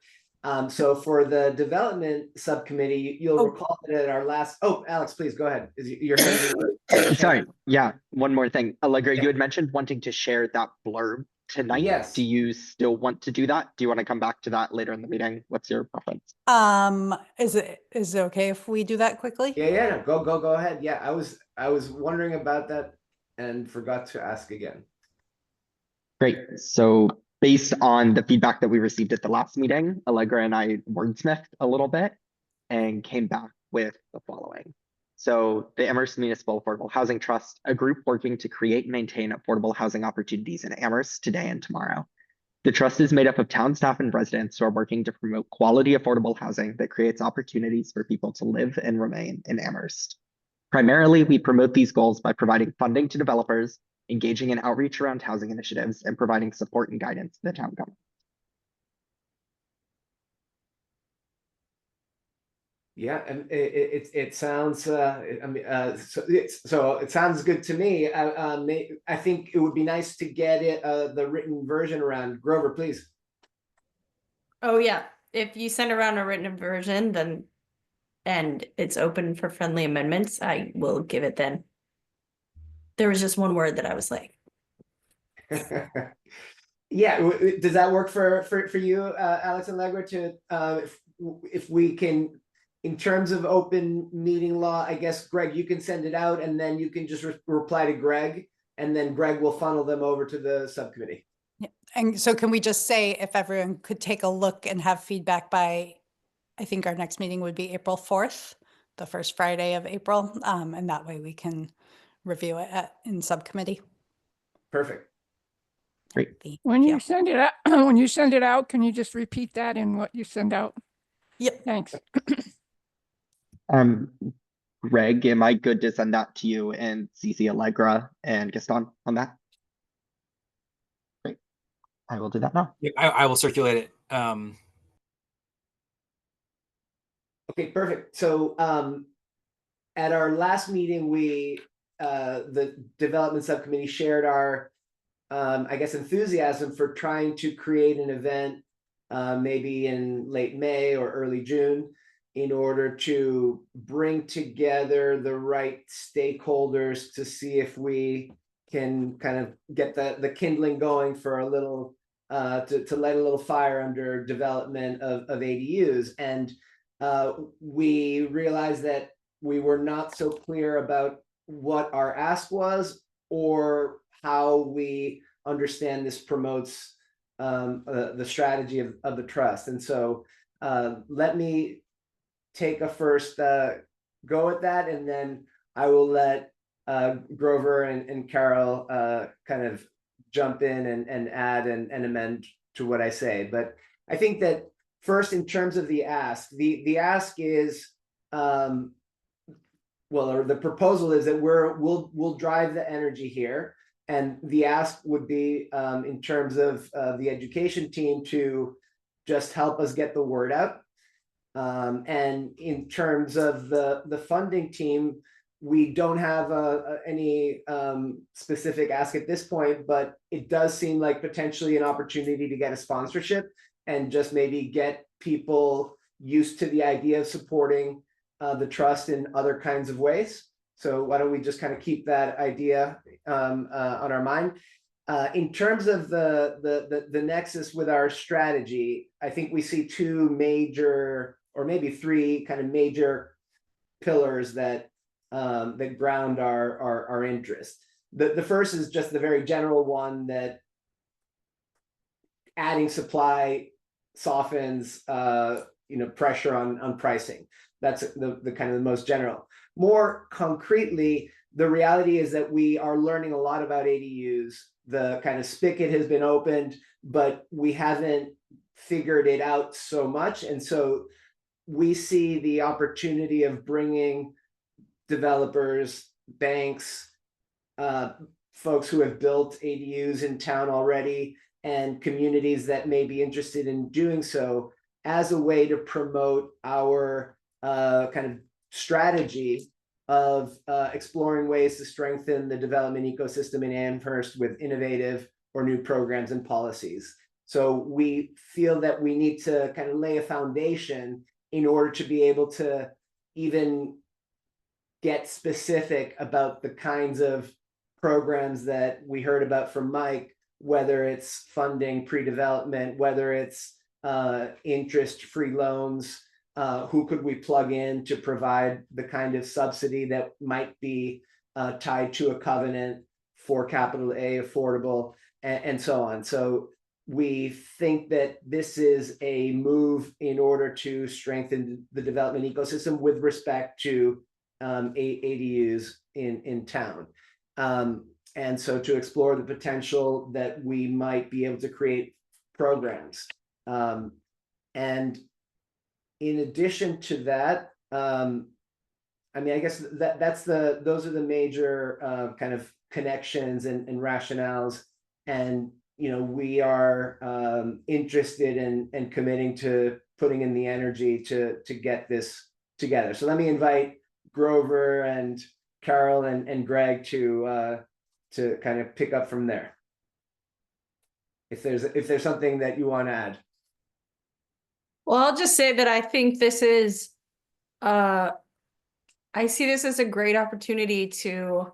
S1: So for the development subcommittee, you'll recall that at our last, Alex, please go ahead. Your hand?
S6: Sorry. Yeah. One more thing. Allegra, you had mentioned wanting to share that blurb tonight.
S1: Yes.
S6: Do you still want to do that? Do you want to come back to that later in the meeting? What's your preference?
S7: Is it okay if we do that quickly?
S1: Yeah. Go ahead. Yeah, I was wondering about that and forgot to ask again.
S6: Great. So based on the feedback that we received at the last meeting, Allegra and I wordsmithed a little bit and came back with the following. So the Amherst Municipal Affordable Housing Trust, a group working to create and maintain affordable housing opportunities in Amherst today and tomorrow. The trust is made up of town staff and residents who are working to promote quality affordable housing that creates opportunities for people to live and remain in Amherst. Primarily, we promote these goals by providing funding to developers, engaging in outreach around housing initiatives, and providing support and guidance to the town government.
S1: Yeah, and it sounds so it sounds good to me. I think it would be nice to get it the written version around. Grover, please.
S8: Oh yeah, if you send around a written version, then and it's open for friendly amendments, I will give it then. There was just one word that I was like,
S1: Yeah, does that work for you, Alex and Allegra? To if we can, in terms of open meeting law, I guess Greg, you can send it out, and then you can just reply to Greg, and then Greg will funnel them over to the subcommittee.
S7: Yeah. And so can we just say if everyone could take a look and have feedback by, I think our next meeting would be April 4th, the first Friday of April. And that way we can review it in subcommittee.
S1: Perfect.
S6: Great.
S4: When you send it out, when you send it out, can you just repeat that in what you send out?
S7: Yep.
S4: Thanks.
S6: Greg, am I good to send that to you and CC Allegra and Gaston on that? Great. I will do that now.
S2: Yeah, I will circulate it.
S1: Okay, perfect. So at our last meeting, we the development subcommittee shared our I guess enthusiasm for trying to create an event maybe in late May or early June in order to bring together the right stakeholders to see if we can kind of get the kindling going for a little to light a little fire under development of ADUs. And we realized that we were not so clear about what our ask was or how we understand this promotes the strategy of the trust. And so let me take a first go at that, and then I will let Grover and Carol kind of jump in and add and amend to what I say. But I think that first, in terms of the ask, the ask is well, or the proposal is that we'll drive the energy here. And the ask would be in terms of the education team to just help us get the word out. And in terms of the funding team, we don't have any specific ask at this point, but it does seem like potentially an opportunity to get a sponsorship and just maybe get people used to the idea of supporting the trust in other kinds of ways. So why don't we just kind of keep that idea on our mind? In terms of the nexus with our strategy, I think we see two major, or maybe three kind of major pillars that that ground our interest. The first is just the very general one that adding supply softens pressure on pricing. That's the kind of the most general. More concretely, the reality is that we are learning a lot about ADUs. The kind of spigot has been opened, but we haven't figured it out so much. And so we see the opportunity of bringing developers, banks, folks who have built ADUs in town already, and communities that may be interested in doing so as a way to promote our kind of strategy of exploring ways to strengthen the development ecosystem in Amherst with innovative or new programs and policies. So we feel that we need to kind of lay a foundation in order to be able to even get specific about the kinds of programs that we heard about from Mike, whether it's funding pre-development, whether it's interest-free loans, who could we plug in to provide the kind of subsidy that might be tied to a covenant for capital A affordable, and so on. So we think that this is a move in order to strengthen the development ecosystem with respect to ADUs in town. And so to explore the potential that we might be able to create programs. And in addition to that, I mean, I guess those are the major kind of connections and rationales. And we are interested in committing to putting in the energy to get this together. So let me invite Grover and Carol and Greg to kind of pick up from there. If there's something that you want to add.
S8: Well, I'll just say that I think this is, I see this as a great opportunity to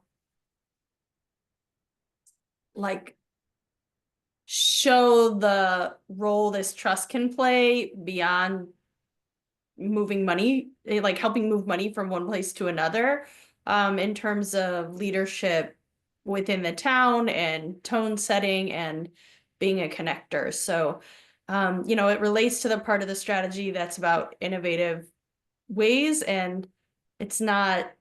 S8: show the role this trust can play beyond moving money, helping move money from one place to another, in terms of leadership within the town and tone setting and being a connector. So, it relates to the part of the strategy that's about innovative ways, and it's not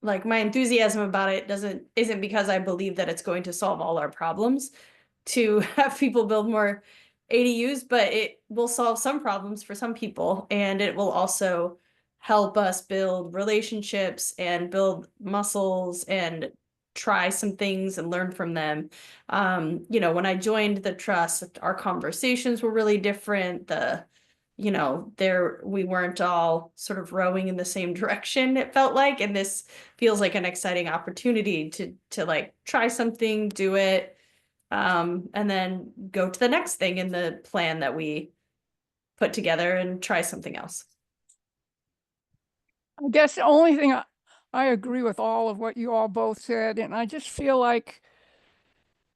S8: my enthusiasm about it isn't because I believe that it's going to solve all our problems to have people build more ADUs, but it will solve some problems for some people, and it will also help us build relationships and build muscles and try some things and learn from them. When I joined the trust, our conversations were really different. We weren't all sort of rowing in the same direction, it felt like, and this feels like an exciting opportunity to try something, do it, and then go to the next thing in the plan that we put together and try something else.
S4: I guess the only thing I agree with all of what you all both said, and I just feel like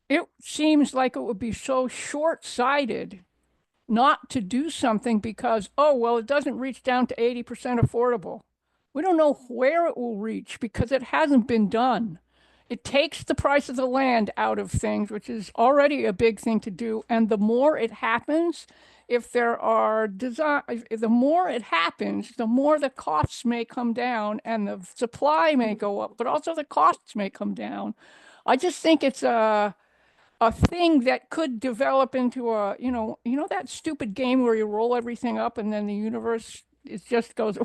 S4: it seems like it would be so short-sighted not to do something because, oh, well, it doesn't reach down to 80% affordable. We don't know where it will reach because it hasn't been done. It takes the price of the land out of things, which is already a big thing to do. And the more it happens, if there are the more it happens, the more the costs may come down and the supply may go up, but also the costs may come down. I just think it's a thing that could develop into a, that stupid game where you roll everything up and then the universe, it just goes,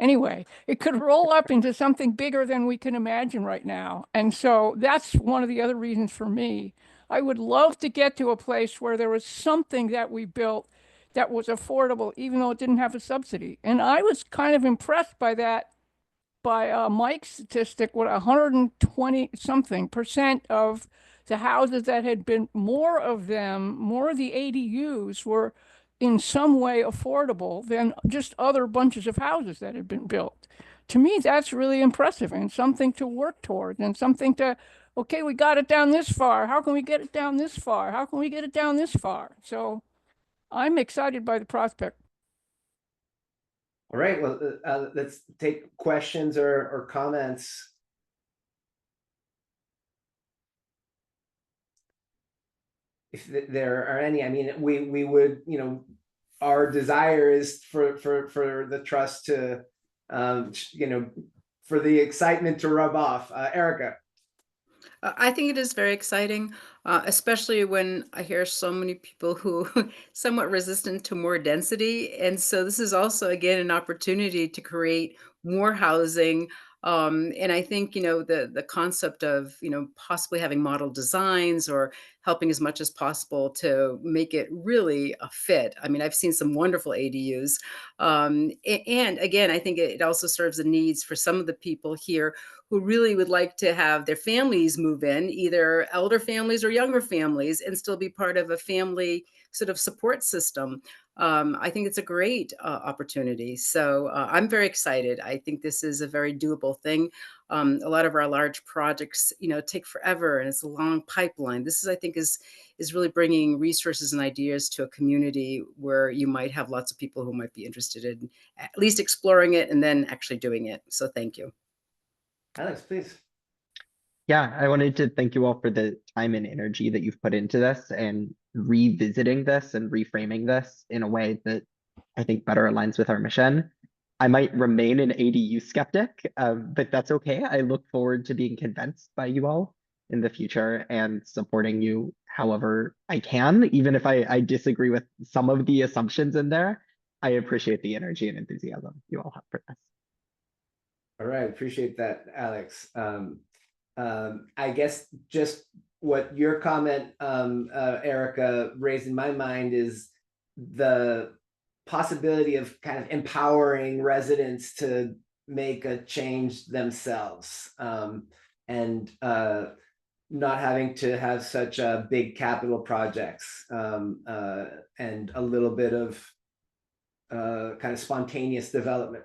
S4: anyway, it could roll up into something bigger than we can imagine right now. And so that's one of the other reasons for me. I would love to get to a place where there was something that we built that was affordable, even though it didn't have a subsidy. And I was kind of impressed by that, by Mike's statistic, what 120 something percent of the houses that had been, more of the ADUs were in some way affordable than just other bunches of houses that had been built. To me, that's really impressive and something to work toward and something to, okay, we got it down this far. How can we get it down this far? How can we get it down this far? So I'm excited by the prospect.
S1: All right, well, let's take questions or comments there are any, I mean, we would, you know, our desire is for the trust to, you know, for the excitement to rub off. Erica.
S5: I think it is very exciting, especially when I hear so many people who somewhat resistant to more density. And so this is also again an opportunity to create more housing. And I think the concept of possibly having model designs or helping as much as possible to make it really a fit. I mean, I've seen some wonderful ADUs, and again, I think it also serves the needs for some of the people here who really would like to have their families move in, either elder families or younger families, and still be part of a family sort of support system. I think it's a great opportunity. So I'm very excited. I think this is a very doable thing. A lot of our large projects, take forever, and it's a long pipeline. This is, I think, is really bringing resources and ideas to a community where you might have lots of people who might be interested in at least exploring it and then actually doing it. So thank you.
S1: Alex, please.
S6: Yeah, I wanted to thank you all for the time and energy that you've put into this and revisiting this and reframing this in a way that I think better aligns with our mission. I might remain an ADU skeptic, but that's okay. I look forward to being convinced by you all in the future and supporting you however I can, even if I disagree with some of the assumptions in there. I appreciate the energy and enthusiasm you all have for this.
S1: All right, appreciate that, Alex. I guess just what your comment, Erica, raised in my mind is the possibility of kind of empowering residents to make a change themselves, and not having to have such big capital projects, and a little bit of kind of spontaneous development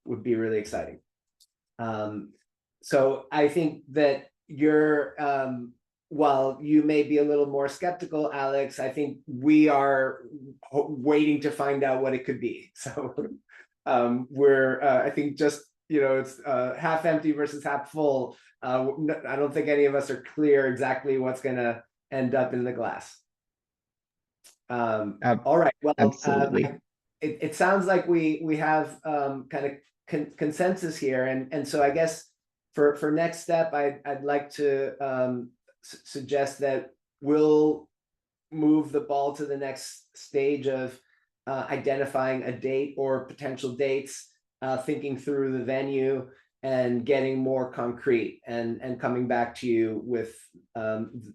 S1: would be really exciting. So I think that you're, while you may be a little more skeptical, Alex, I think we are waiting to find out what it could be. So we're, I think just, it's half empty versus half full. I don't think any of us are clear exactly what's going to end up in the glass. All right. Well,
S6: absolutely.
S1: It sounds like we have kind of consensus here, and so I guess for next step, I'd like to suggest that we'll move the ball to the next stage of identifying a date or potential dates, thinking through the venue, and getting more concrete, and coming back to you with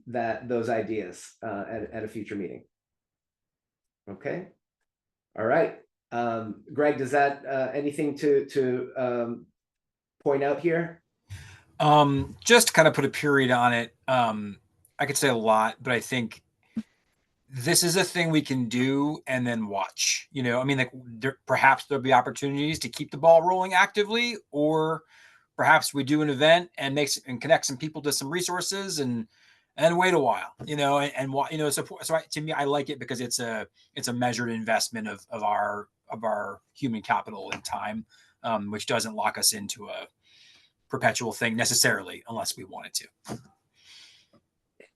S1: those ideas at a future meeting. Okay. All right. Greg, does that anything to point out here?
S2: Just kind of put a period on it. I could say a lot, but I think this is a thing we can do and then watch. I mean, like perhaps there'll be opportunities to keep the ball rolling actively, or perhaps we do an event and connect some people to some resources and wait a while. So to me, I like it because it's a measured investment of our human capital and time, which doesn't lock us into a perpetual thing necessarily, unless we wanted to.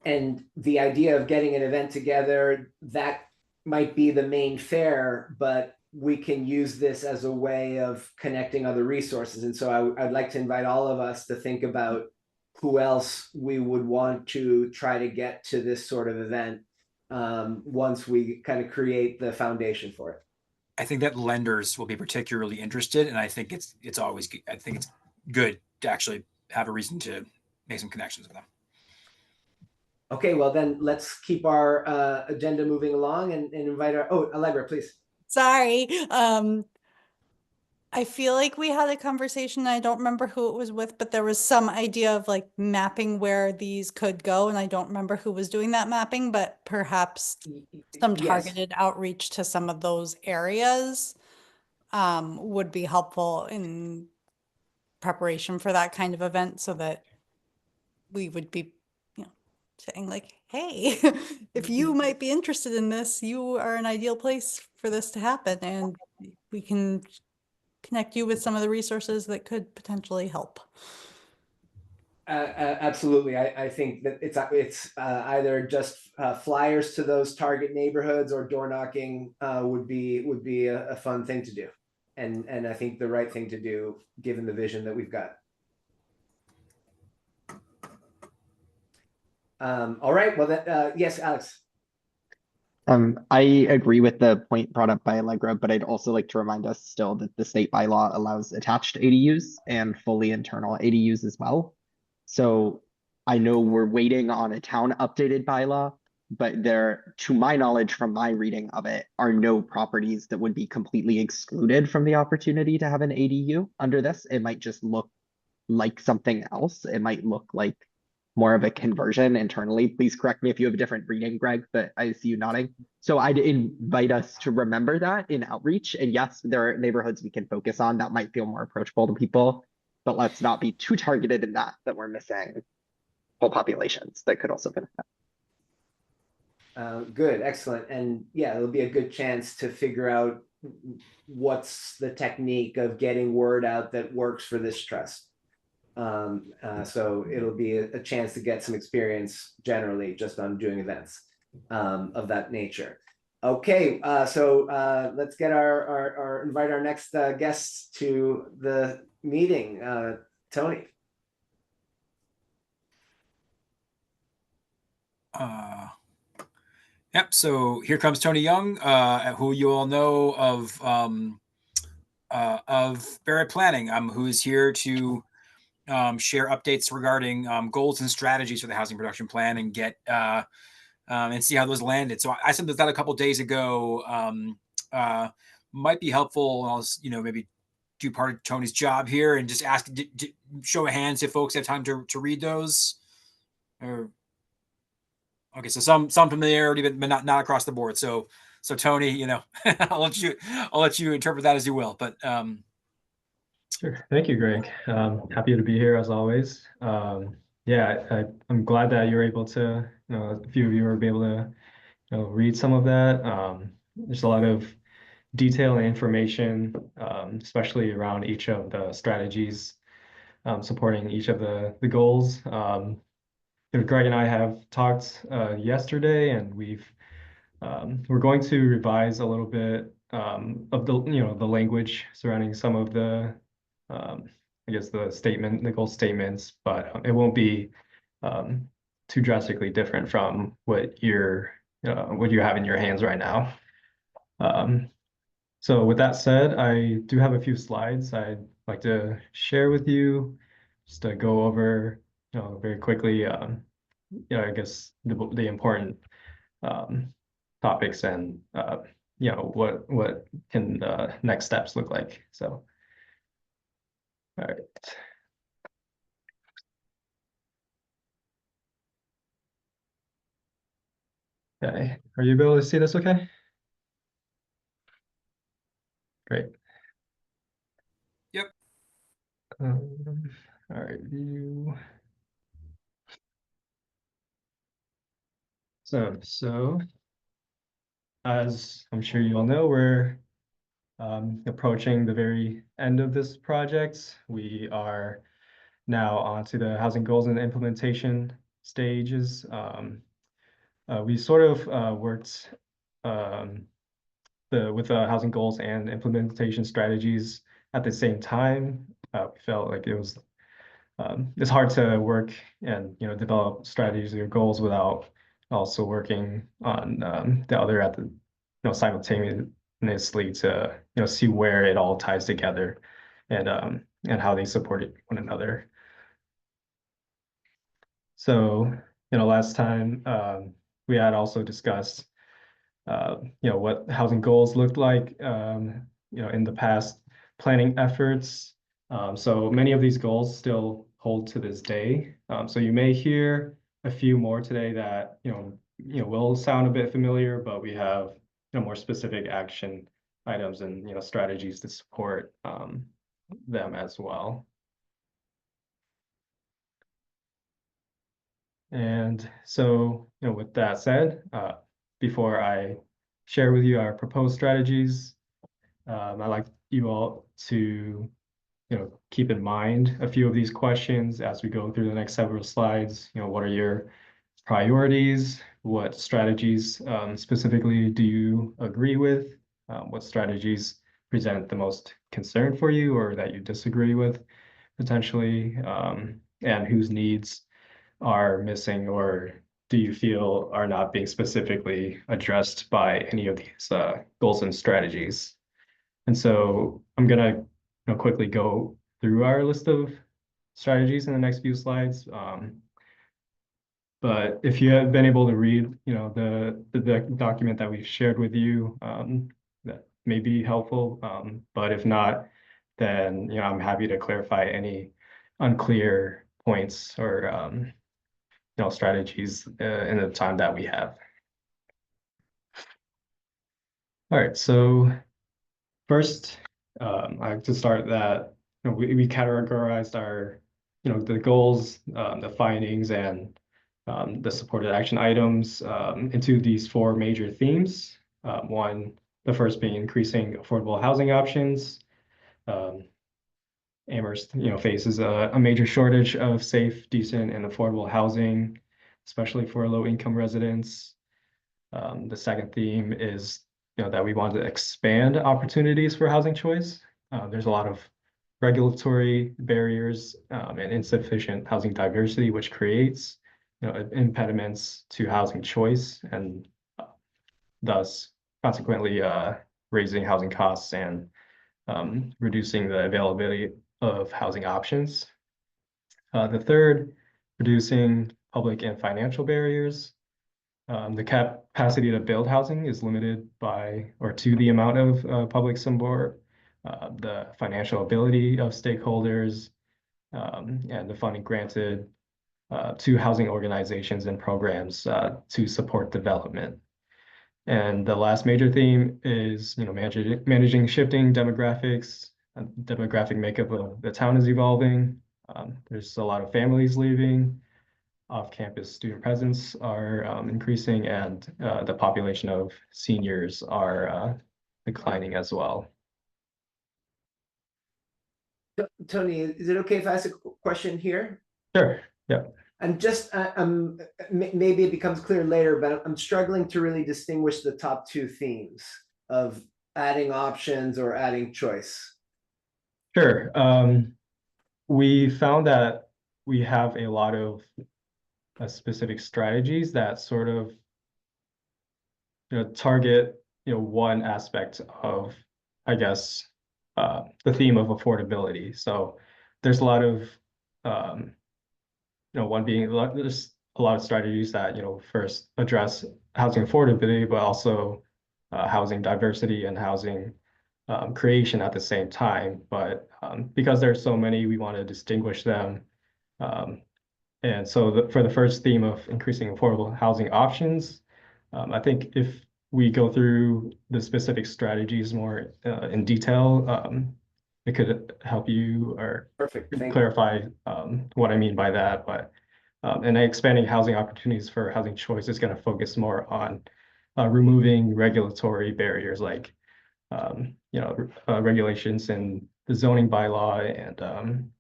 S1: And the idea of getting an event together, that might be the main fare, but we can use this as a way of connecting other resources. And so I'd like to invite all of us to think about who else we would want to try to get to this sort of event, once we kind of create the foundation for it.
S2: I think that lenders will be particularly interested, and I think it's good to actually have a reason to make some connections with them.
S1: Okay, well then let's keep our agenda moving along and invite Allegra, please.
S7: Sorry. I feel like we had a conversation. I don't remember who it was with, but there was some idea of like mapping where these could go. And I don't remember who was doing that mapping, but perhaps some targeted outreach to some of those areas would be helpful in preparation for that kind of event, so that we would be, saying like, hey, if you might be interested in this, you are an ideal place for this to happen. And we can connect you with some of the resources that could potentially help.
S1: Absolutely. I think that it's either just flyers to those target neighborhoods or door knocking would be a fun thing to do, and I think the right thing to do given the vision that we've got. All right. Well, yes, Alex.
S6: I agree with the point brought up by Allegra, but I'd also like to remind us still that the state bylaw allows attached ADUs and fully internal ADUs as well. So I know we're waiting on a town updated bylaw, but there, to my knowledge from my reading of it, are no properties that would be completely excluded from the opportunity to have an ADU under this. It might just look like something else. It might look like more of a conversion internally. Please correct me if you have a different reading, Greg, but I see you nodding. So I'd invite us to remember that in outreach. And yes, there are neighborhoods we can focus on that might feel more approachable to people, but let's not be too targeted in that we're missing whole populations that could also benefit.
S1: Good, excellent. And yeah, it'll be a good chance to figure out what's the technique of getting word out that works for this trust. So it'll be a chance to get some experience generally just on doing events of that nature. Okay, so let's get invite our next guests to the meeting. Tony.
S2: Yep. So here comes Tony Young, who you all know of Barrett Planning, who is here to share updates regarding goals and strategies for the housing production plan and get and see how those landed. So I sent that a couple days ago. Might be helpful. I'll maybe do part of Tony's job here and just ask, show of hands if folks have time to read those. Or okay, so some familiarity, but not across the board. So Tony, I'll let you interpret that as you will. But
S9: Sure. Thank you, Greg. Happy to be here as always. Yeah, I'm glad that you're able to, a few of you are able to, read some of that. There's a lot of detail and information, especially around each of the strategies, supporting each of the goals. Greg and I have talked yesterday, and we're going to revise a little bit of the language surrounding some of the I guess the goal statements, but it won't be too drastically different from what you have in your hands right now. So with that said, I do have a few slides I'd like to share with you, just to go over, very quickly, I guess the important topics and what can next steps look like. So, all right. Okay, are you able to see this okay? Great.
S2: Yep.
S9: All right, view. So as I'm sure you all know, we're approaching the very end of this project. We are now onto the housing goals and implementation stages. We sort of worked with housing goals and implementation strategies at the same time. We felt like it's hard to work and develop strategies or goals without also working on the other at the simultaneously to see where it all ties together and how they support one another. So last time we had also discussed what housing goals looked like in the past planning efforts. So many of these goals still hold to this day. So you may hear a few more today that will sound a bit familiar, but we have more specific action items and strategies to support them as well. And so with that said, before I share with you our proposed strategies, I'd like you all to keep in mind a few of these questions as we go through the next several slides. What are your priorities? What strategies specifically do you agree with? What strategies present the most concern for you or that you disagree with potentially? And whose needs are missing or do you feel are not being specifically addressed by any of these goals and strategies? And so I'm gonna quickly go through our list of strategies in the next few slides. But if you have been able to read, the document that we've shared with you, that may be helpful. But if not, then I'm happy to clarify any unclear points or strategies in the time that we have. All right, so first, I have to start that we categorized our the goals, the findings, and the supported action items into these four major themes. The first being increasing affordable housing options. Amherst, faces a major shortage of safe, decent, and affordable housing, especially for low-income residents. The second theme is, that we want to expand opportunities for housing choice. There's a lot of regulatory barriers and insufficient housing diversity, which creates, impediments to housing choice and thus consequently raising housing costs and reducing the availability of housing options. The third, reducing public and financial barriers. The capacity to build housing is limited by or to the amount of public support, the financial ability of stakeholders, and the funding granted to housing organizations and programs to support development. And the last major theme is, managing shifting demographics. Demographic makeup of the town is evolving. There's a lot of families leaving. Off-campus student presence are increasing, and the population of seniors are declining as well.
S1: Tony, is it okay if I ask a question here?
S9: Sure. Yeah.
S1: I'm just, maybe it becomes clear later, but I'm struggling to really distinguish the top two themes of adding options or adding choice.
S9: Sure. We found that we have a lot of specific strategies that sort of target one aspect of, I guess, the theme of affordability. So there's a lot of one being there's a lot of strategies that first address housing affordability, but also housing diversity and housing creation at the same time. But because there's so many, we want to distinguish them. And so for the first theme of increasing affordable housing options, I think if we go through the specific strategies more in detail, it could help you or
S1: Perfect. Thank
S9: clarify what I mean by that. But and expanding housing opportunities for housing choice is going to focus more on removing regulatory barriers like regulations in the zoning bylaw, and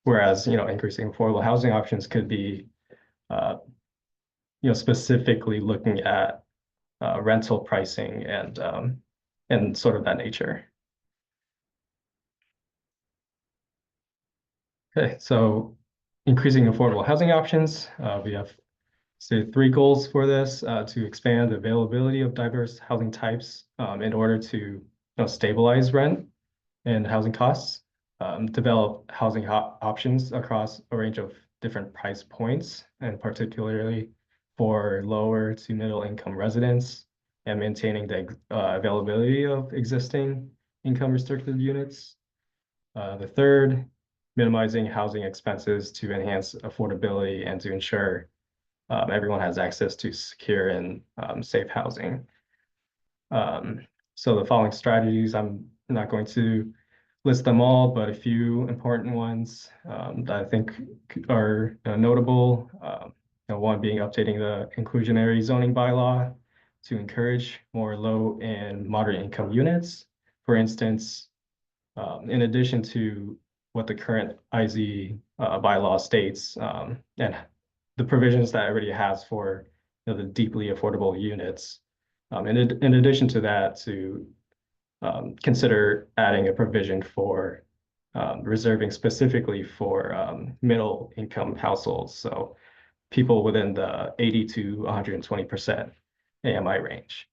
S9: whereas increasing affordable housing options could be specifically looking at rental pricing and sort of that nature. Okay, so increasing affordable housing options. We have three goals for this: to expand the availability of diverse housing types in order to stabilize rent and housing costs, develop housing options across a range of different price points, and particularly for lower to middle income residents, and maintaining the availability of existing income restricted units. The third, minimizing housing expenses to enhance affordability and to ensure everyone has access to secure and safe housing. So the following strategies, I'm not going to list them all, but a few important ones that I think are notable. One being updating the inclusionary zoning bylaw to encourage more low and moderate income units. For instance, in addition to what the current IZ bylaw states, and the provisions that it already has for the deeply affordable units. In addition to that, to consider adding a provision for reserving specifically for middle income households. So people within the 80 to 120% AMI range.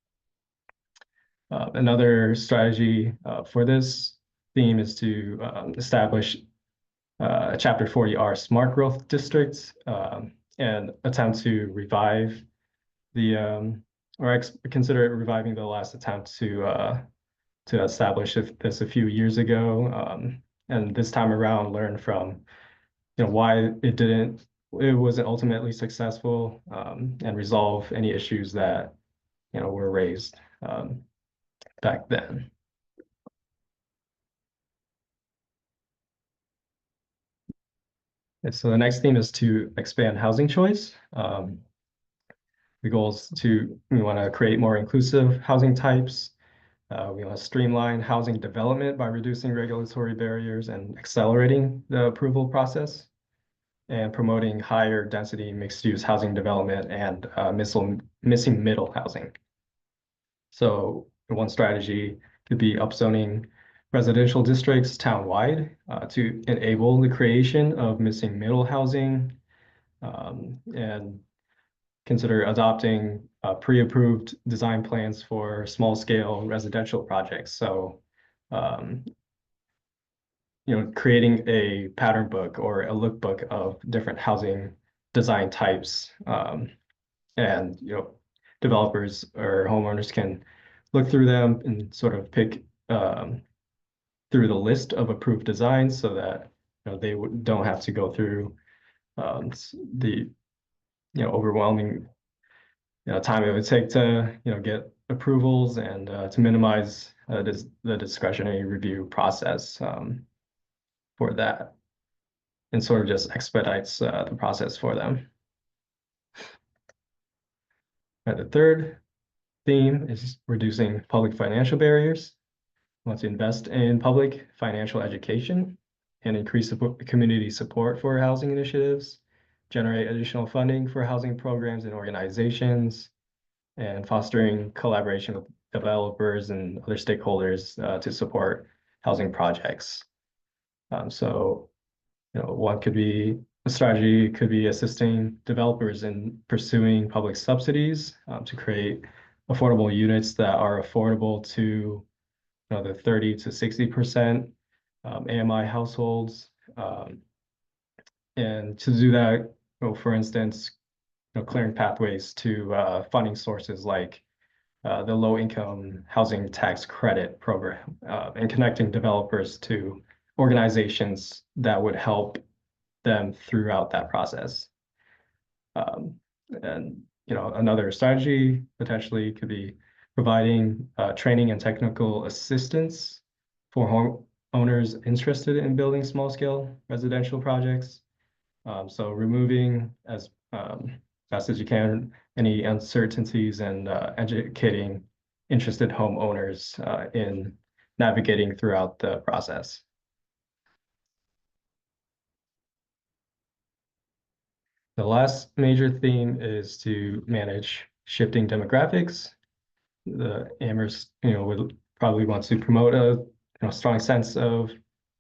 S9: Another strategy for this theme is to establish a Chapter 40R smart growth districts and attempt to revive the consider reviving the last attempt to establish this a few years ago, and this time around learn from why it wasn't ultimately successful, and resolve any issues that were raised back then. And so the next theme is to expand housing choice. The goal is we want to create more inclusive housing types. We want to streamline housing development by reducing regulatory barriers and accelerating the approval process, and promoting higher density mixed use housing development and missing middle housing. So one strategy could be upzoning residential districts townwide to enable the creation of missing middle housing, and consider adopting pre-approved design plans for small-scale residential projects. So, creating a pattern book or a lookbook of different housing design types, and developers or homeowners can look through them and sort of pick through the list of approved designs, so that they don't have to go through the overwhelming time it would take to get approvals, and to minimize the discretionary review process for that, and sort of just expedites the process for them. And the third theme is reducing public financial barriers. We want to invest in public financial education and increase community support for housing initiatives, generate additional funding for housing programs and organizations, and fostering collaboration with developers and other stakeholders to support housing projects. So, a strategy could be assisting developers in pursuing public subsidies to create affordable units that are affordable to the 30 to 60% AMI households. And to do that, for instance, clearing pathways to funding sources like the low-income housing tax credit program, and connecting developers to organizations that would help them throughout that process. And another strategy potentially could be providing training and technical assistance for homeowners interested in building small-scale residential projects. So removing as best as you can any uncertainties, and educating interested homeowners in navigating throughout the process. The last major theme is to manage shifting demographics. The Amherst, would probably want to promote a strong sense of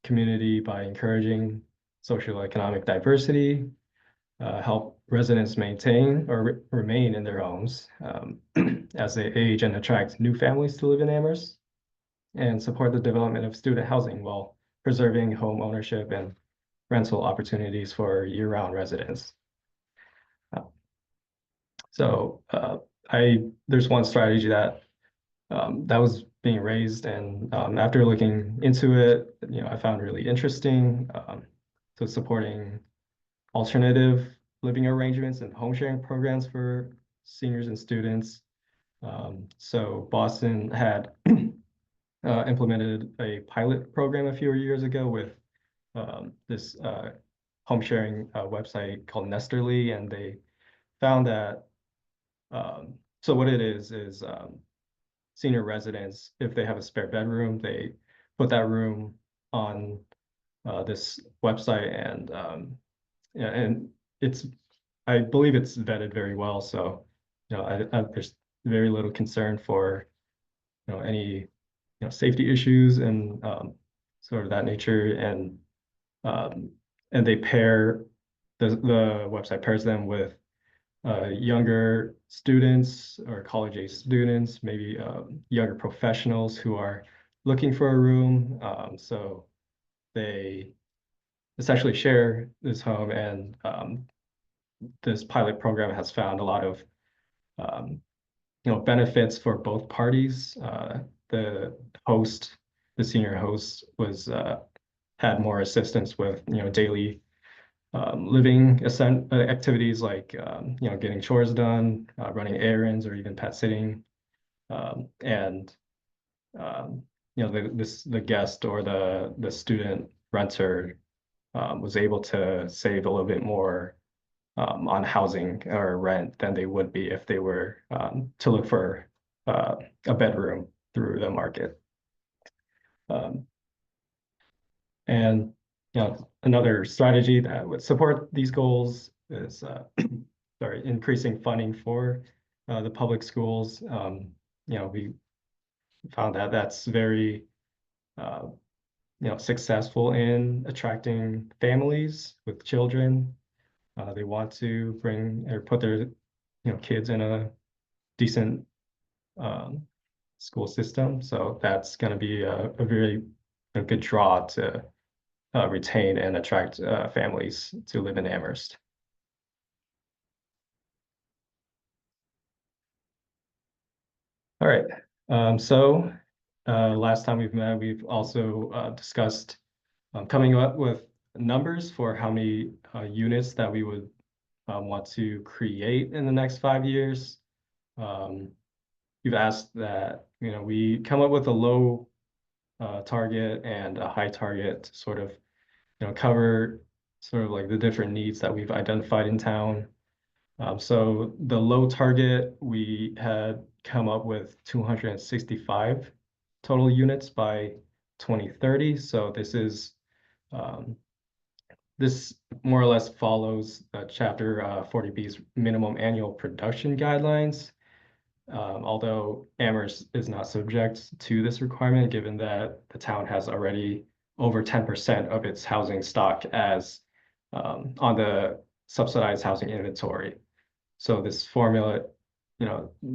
S9: community by encouraging socioeconomic diversity, help residents maintain or remain in their homes as they age and attract new families to live in Amherst, and support the development of student housing while preserving home ownership and rental opportunities for year-round residents. So there's one strategy that was being raised, and after looking into it, I found really interesting. So supporting alternative living arrangements and home sharing programs for seniors and students. So Boston had implemented a pilot program a few years ago with this home sharing website called Nesterly, and they found that so what it is senior residents, if they have a spare bedroom, they put that room on this website, and yeah, and I believe it's vetted very well. So, there's very little concern for any safety issues and sort of that nature, and they pair the website pairs them with younger students or college age students, maybe younger professionals who are looking for a room. So they essentially share this home, and this pilot program has found a lot of um, benefits for both parties. The host, the senior host, had more assistance with daily living activities like getting chores done, running errands, or even pet sitting. And the guest or the student renter was able to save a little bit more on housing or rent than they would be if they were to look for a bedroom through the market. And another strategy that would support these goals is increasing funding for the public schools. We found that that's very successful in attracting families with children. They want to bring or put their kids in a decent school system. So that's going to be a very good draw to retain and attract families to live in Amherst. All right. So last time we've met, we've also discussed coming up with numbers for how many units that we would want to create in the next 5 years. You've asked that we come up with a low target and a high target to sort of cover sort of like the different needs that we've identified in town. So the low target, we had come up with 265 total units by 2030. So this more or less follows Chapter 40B's minimum annual production guidelines. Although Amherst is not subject to this requirement, given that the town has already over 10% of its housing stock as on the subsidized housing inventory. So this formula,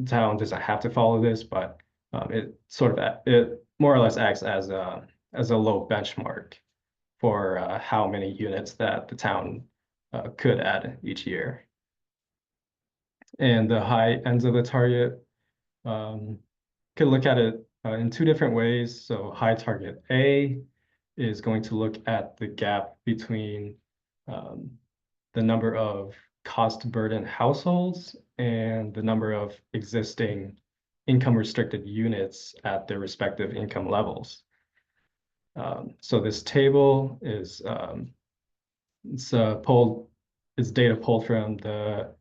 S9: town doesn't have to follow this, but it more or less acts as a low benchmark for how many units that the town could add each year. And the high ends of the target could look at it in two different ways. So high target A is going to look at the gap between the number of cost burden households and the number of existing income restricted units at their respective income levels. So this table is data pulled from the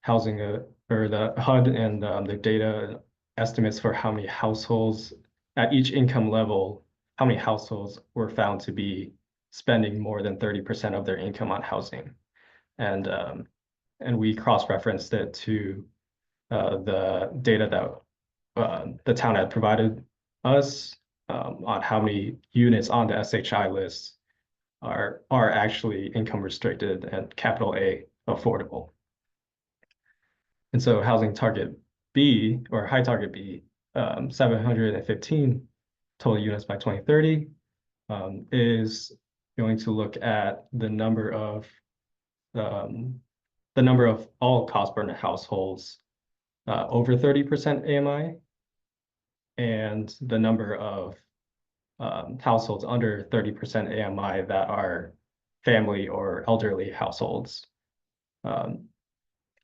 S9: housing or the HUD and the data estimates for how many households at each income level, how many households were found to be spending more than 30% of their income on housing. And we cross-referenced it to the data that the town had provided us on how many units on the SHI list are actually income restricted and capital A affordable. And so housing target B or high target B, 715 total units by 2030 is going to look at the number of all cost burden households over 30% AMI and the number of households under 30% AMI that are family or elderly households.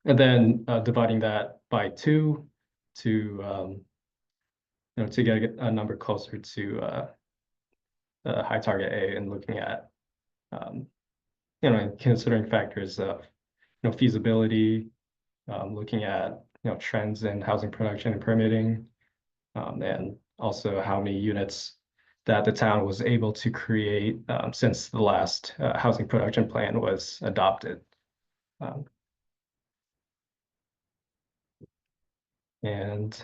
S9: And then dividing that by 2 to get a number closer to high target A, and looking at and considering factors of feasibility, looking at trends in housing production and permitting, and also how many units that the town was able to create since the last housing production plan was adopted. And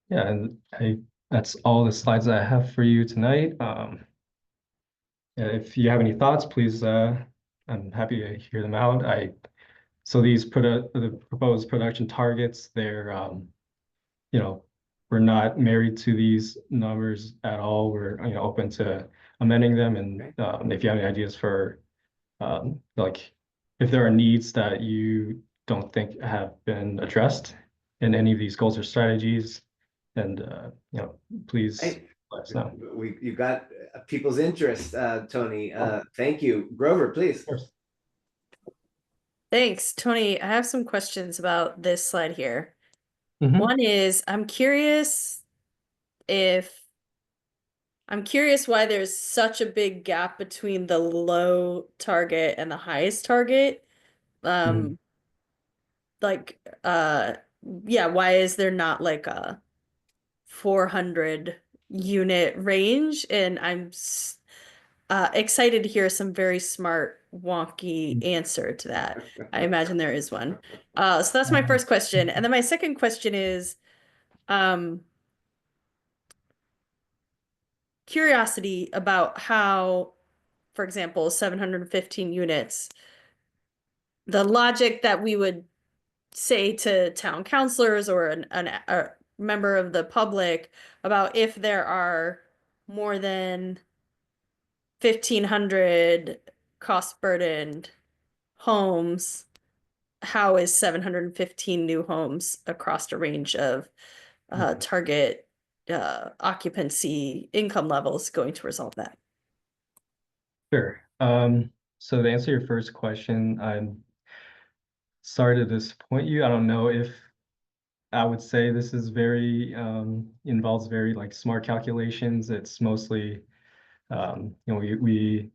S9: yeah, and that's all the slides that I have for you tonight. If you have any thoughts, please, I'm happy to hear them out. So the proposed production targets, they're, you know, we're not married to these numbers at all. We're, open to amending them. And if you have any ideas for, like, if there are needs that you don't think have been addressed in any of these goals or strategies, and, please
S1: Hey,
S9: let us know.
S1: you got people's interest, Tony. Thank you. Grover, please.
S9: Of course.
S8: Thanks, Tony. I have some questions about this slide here.
S9: Mhm.
S8: One is, I'm curious why there's such a big gap between the low target and the highest target.
S9: Mhm.
S8: Like, yeah, why is there not like a 400 unit range? And I'm excited to hear some very smart, wonky answer to that. I imagine there is one. So that's my first question. And then my second question is, curiosity about how, for example, 715 units, the logic that we would say to town councilors or a member of the public about if there are more than 1,500 cost burdened homes, how is 715 new homes across a range of target occupancy income levels going to resolve that?
S9: Sure. So to answer your first question, I'm sorry to disappoint you. I don't know if I would say this is very involves very like smart calculations. It's mostly we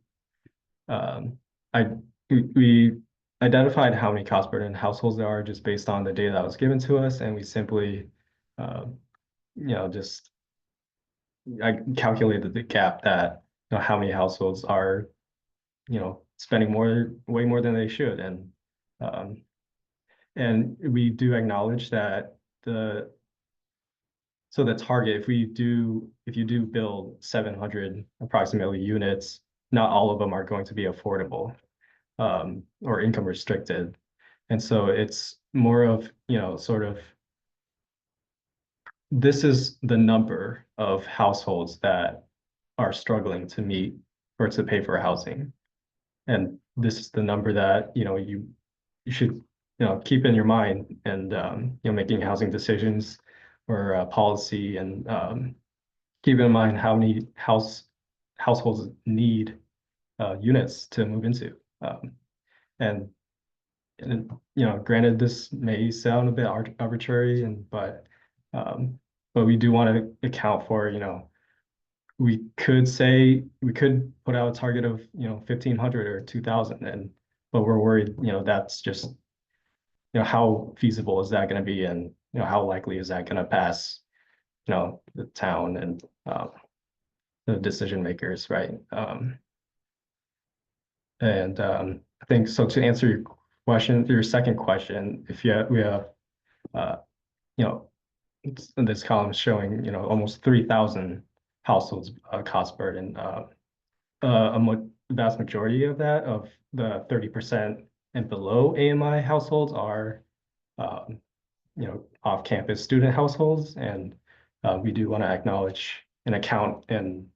S9: um I we identified how many cost burden households there are just based on the data that was given to us, and we simply just I calculated the gap that how many households are spending way more than they should. And we do acknowledge that the target, if you do build 700 approximately units, not all of them are going to be affordable or income restricted. And so it's more of, sort of, this is the number of households that are struggling to meet or to pay for housing. And this is the number that, you should, keep in your mind and, making housing decisions or policy, and keep in mind how many households need units to move into. And, granted, this may sound a bit arbitrary, but we do want to account for, we could put out a target of 1,500 or 2,000, but we're worried that's just how feasible is that going to be, and how likely is that going to pass the town and the decision makers, right? I think so. To answer your second question, if we have this column showing almost 3,000 households cost burden. Vast majority of that, of the 30% and below AMI households, are off-campus student households, and we do want to acknowledge and account and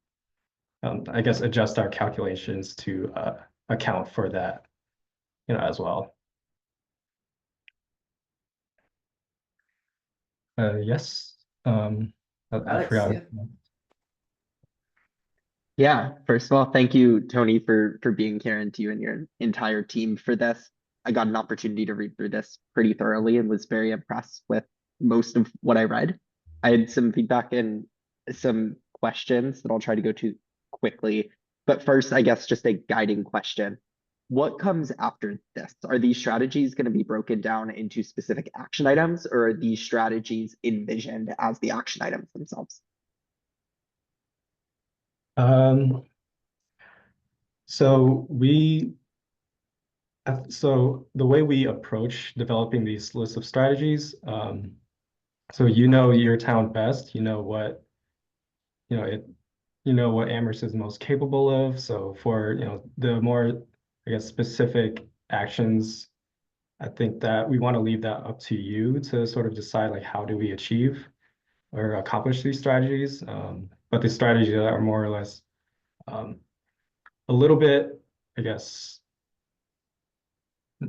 S9: I guess adjust our calculations to account for that as well. Yes. I
S1: Alex,
S9: forgot.
S1: yeah.
S6: Yeah, first of all, thank you, Tony, for being here, and to you and your entire team for this. I got an opportunity to read through this pretty thoroughly and was very impressed with most of what I read. I had some feedback and some questions that I'll try to go to quickly. But first, I guess just a guiding question. What comes after this? Are these strategies going to be broken down into specific action items, or are these strategies envisioned as the action items themselves?
S9: Um, so so the way we approach developing these lists of strategies, so you know your town best, you know what, you know what Amherst is most capable of. So for, the more, I guess, specific actions, I think that we want to leave that up to you to sort of decide like how do we achieve or accomplish these strategies. But the strategies are more or less a little bit, I guess, I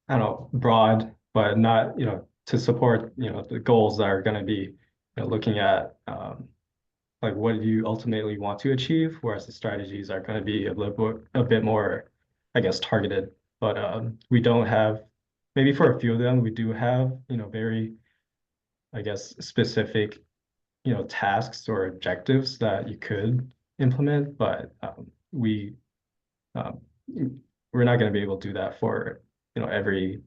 S9: don't know, broad, but not, to support, the goals that are going to be, looking at like what do you ultimately want to achieve, whereas the strategies are going to be a bit more, I guess, targeted. But we don't have, maybe for a few of them, we do have, very, I guess, specific, tasks or objectives that you could implement, but um, we're not going to be able to do that for, every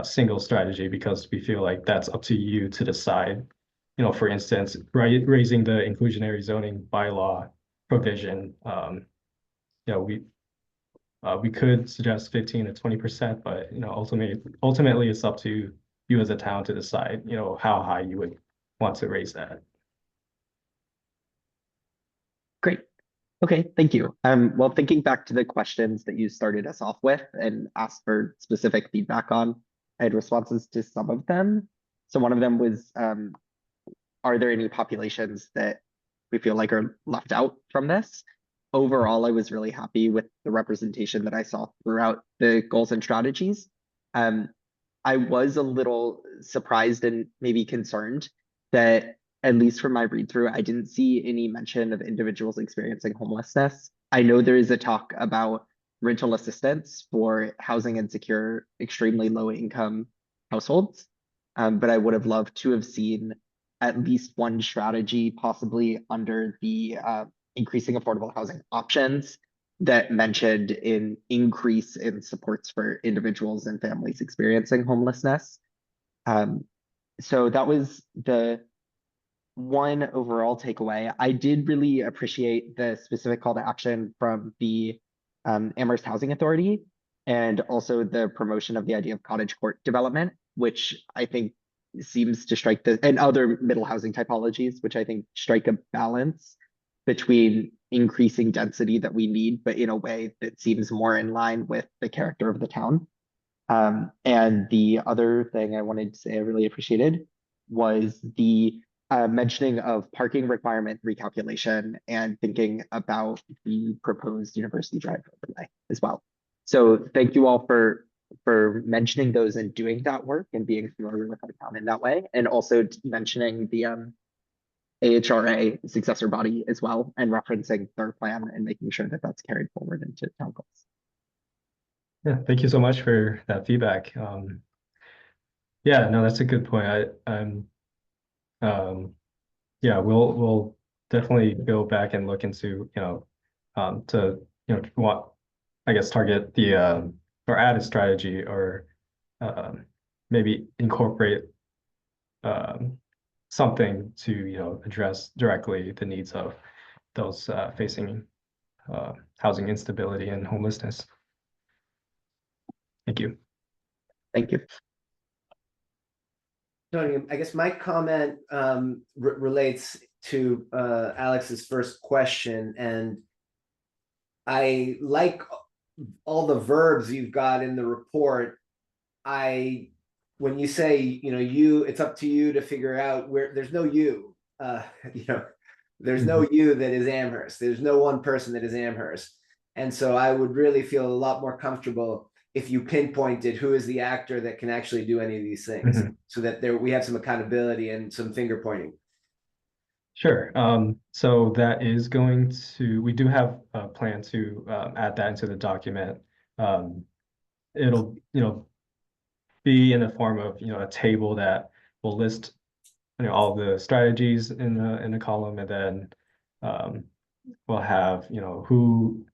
S9: single strategy because we feel like that's up to you to decide. For instance, raising the inclusionary zoning bylaw provision. We could suggest 15 to 20%, but ultimately it's up to you as a town to decide, how high you would want to raise that.
S6: Great. Okay, thank you. Well, thinking back to the questions that you started us off with and asked for specific feedback on, I had responses to some of them. So one of them was, are there any populations that we feel like are left out from this? Overall, I was really happy with the representation that I saw throughout the goals and strategies. I was a little surprised and maybe concerned that, at least from my read through, I didn't see any mention of individuals experiencing homelessness. I know there is a talk about rental assistance for housing insecure, extremely low income households. But I would have loved to have seen at least one strategy, possibly under the increasing affordable housing options, that mentioned an increase in supports for individuals and families experiencing homelessness. So that was the one overall takeaway. I did really appreciate the specific call to action from the Amherst Housing Authority and also the promotion of the idea of cottage court development, which I think seems to strike and other middle housing typologies, which I think strike a balance between increasing density that we need, but in a way that seems more in line with the character of the town. And the other thing I wanted to say I really appreciated was the mentioning of parking requirement recalculation and thinking about the proposed University Drive overlay as well. So thank you all for mentioning those and doing that work and being familiar with our town in that way, and also mentioning the AHRA successor body as well, and referencing their plan and making sure that that's carried forward into town goals.
S9: Yeah, thank you so much for that feedback. Yeah, no, that's a good point. Yeah, we'll definitely go back and look into, to, what, I guess, target the, or add a strategy or maybe incorporate something to, address directly the needs of those facing housing instability and homelessness. Thank you.
S6: Thank you.
S1: Tony, I guess my comment relates to Alex's first question, and I like all the verbs you've got in the report. When you say, it's up to you to figure out where, there's no you, there's no you that is Amherst. There's no one person that is Amherst. And so I would really feel a lot more comfortable if you pinpointed who is the actor that can actually do any of these things, so that we have some accountability and some finger pointing.
S9: Sure. So that is we do have a plan to add that into the document. It'll, be in the form of, a table that will list, all the strategies in the column, and then we'll have, who,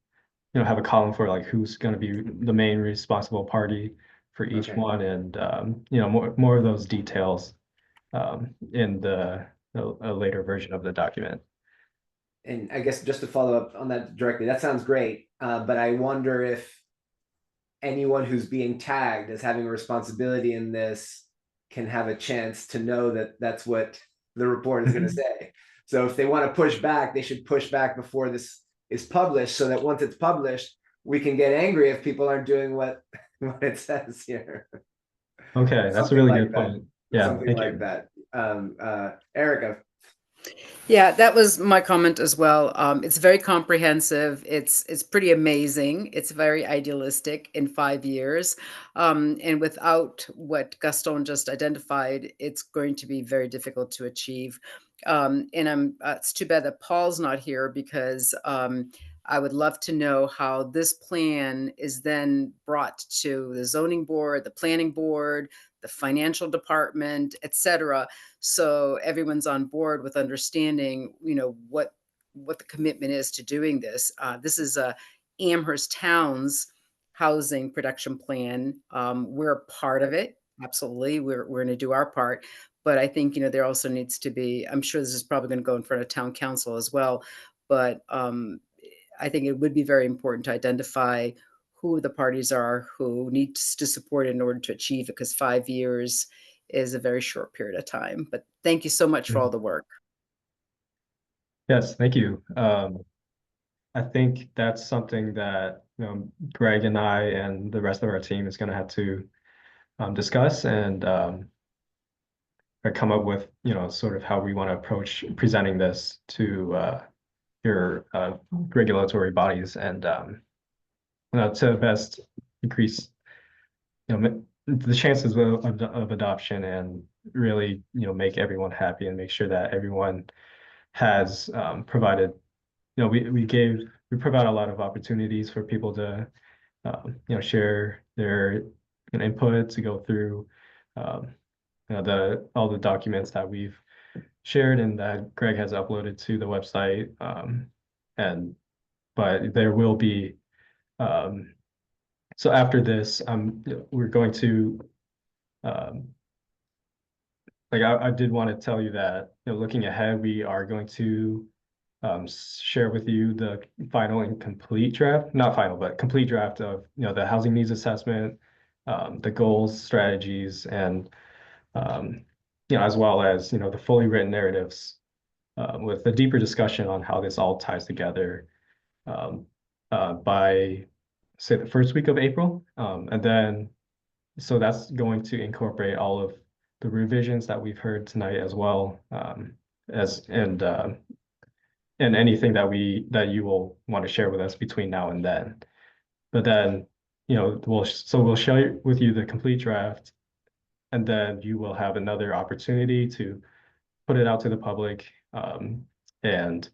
S9: have a column for like who's going to be the main responsible party for each one, and more of those details in a later version of the document.
S1: and I guess just to follow up on that directly, that sounds great. But I wonder if anyone who's being tagged as having a responsibility in this can have a chance to know that that's what the report is going to say. So if they want to push back, they should push back before this is published, so that once it's published, we can get angry if people aren't doing what it says here.
S9: Okay, that's a
S1: Something
S9: really
S1: like
S9: good
S1: that.
S9: point. Yeah,
S1: Something
S9: thank
S1: like
S9: you.
S1: that. Erica.
S5: Yeah, that was my comment as well. It's very comprehensive. It's pretty amazing. It's very idealistic in 5 years. And without what Gaston just identified, it's going to be very difficult to achieve. And it's too bad that Paul's not here, because I would love to know how this plan is then brought to the zoning board, the planning board, the financial department, et cetera, so everyone's on board with understanding, what the commitment is to doing this. This is a Amherst Town's housing production plan. We're a part of it. Absolutely, we're going to do our part. But I think, there also needs to be. I'm sure this is probably going to go in front of town council as well. But I think it would be very important to identify who the parties are who needs to support it in order to achieve it, because 5 years is a very short period of time. But thank you so much for all the work.
S9: Yes, thank you. I think that's something that Greg and I and the rest of our team is going to have to discuss and or come up with sort of how we want to approach presenting this to your regulatory bodies and to best increase the chances of adoption and really make everyone happy and make sure that everyone has provided we provide a lot of opportunities for people to share their input, to go through all the documents that we've shared and that Greg has uploaded to the website. But there will be so after this, we're going to I did want to tell you that looking ahead, we are going to share with you the final and complete draft, not final, but complete draft of the housing needs assessment, the goals, strategies, and as well as the fully written narratives with a deeper discussion on how this all ties together by say the first week of April, and then so that's going to incorporate all of the revisions that we've heard tonight as well, as and anything that you will want to share with us between now and then. But then, we'll share with you the complete draft, and then you will have another opportunity to put it out to the public, and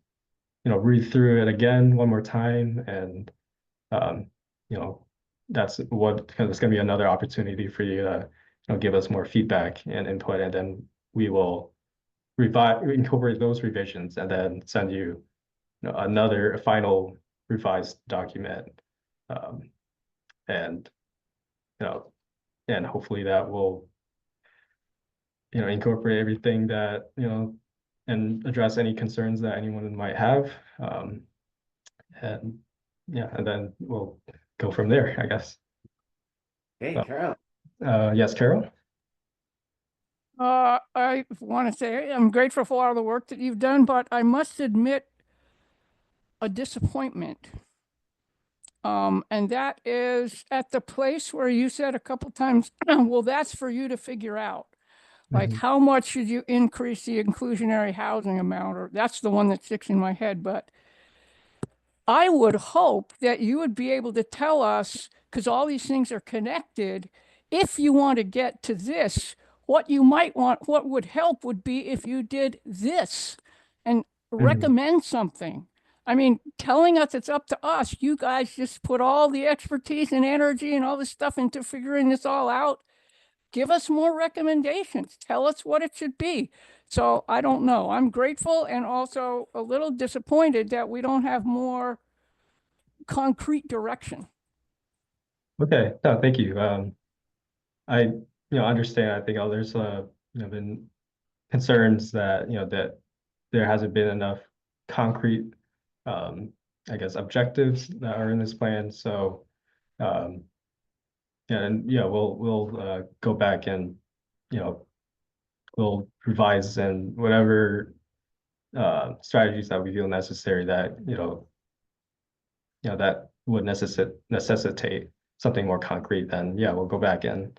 S9: read through it again one more time, and that's because it's going to be another opportunity for you to give us more feedback and input, and then we will incorporate those revisions and then send you, another final revised document, and and hopefully that will incorporate everything that and address any concerns that anyone might have, and and then we'll go from there, I guess.
S1: Hey, Carol.
S9: Yes, Carol.
S4: I want to say I'm grateful for all the work that you've done, but I must admit a disappointment. And that is at the place where you said a couple times, well, that's for you to figure out. Like, how much should you increase the inclusionary housing amount? Or that's the one that sticks in my head. But I would hope that you would be able to tell us, because all these things are connected, if you want to get to this, what you might want, what would help would be if you did this and recommend something. I mean, telling us it's up to us, you guys just put all the expertise and energy and all this stuff into figuring this all out. Give us more recommendations. Tell us what it should be. So I don't know. I'm grateful and also a little disappointed that we don't have more concrete direction.
S9: Okay, no, thank you. I understand. I think there's been concerns that that there hasn't been enough concrete I guess, objectives that are in this plan. So, and yeah, we'll go back and, we'll revise and whatever strategies that we feel necessary that, that would necessitate something more concrete, then yeah, we'll go back and,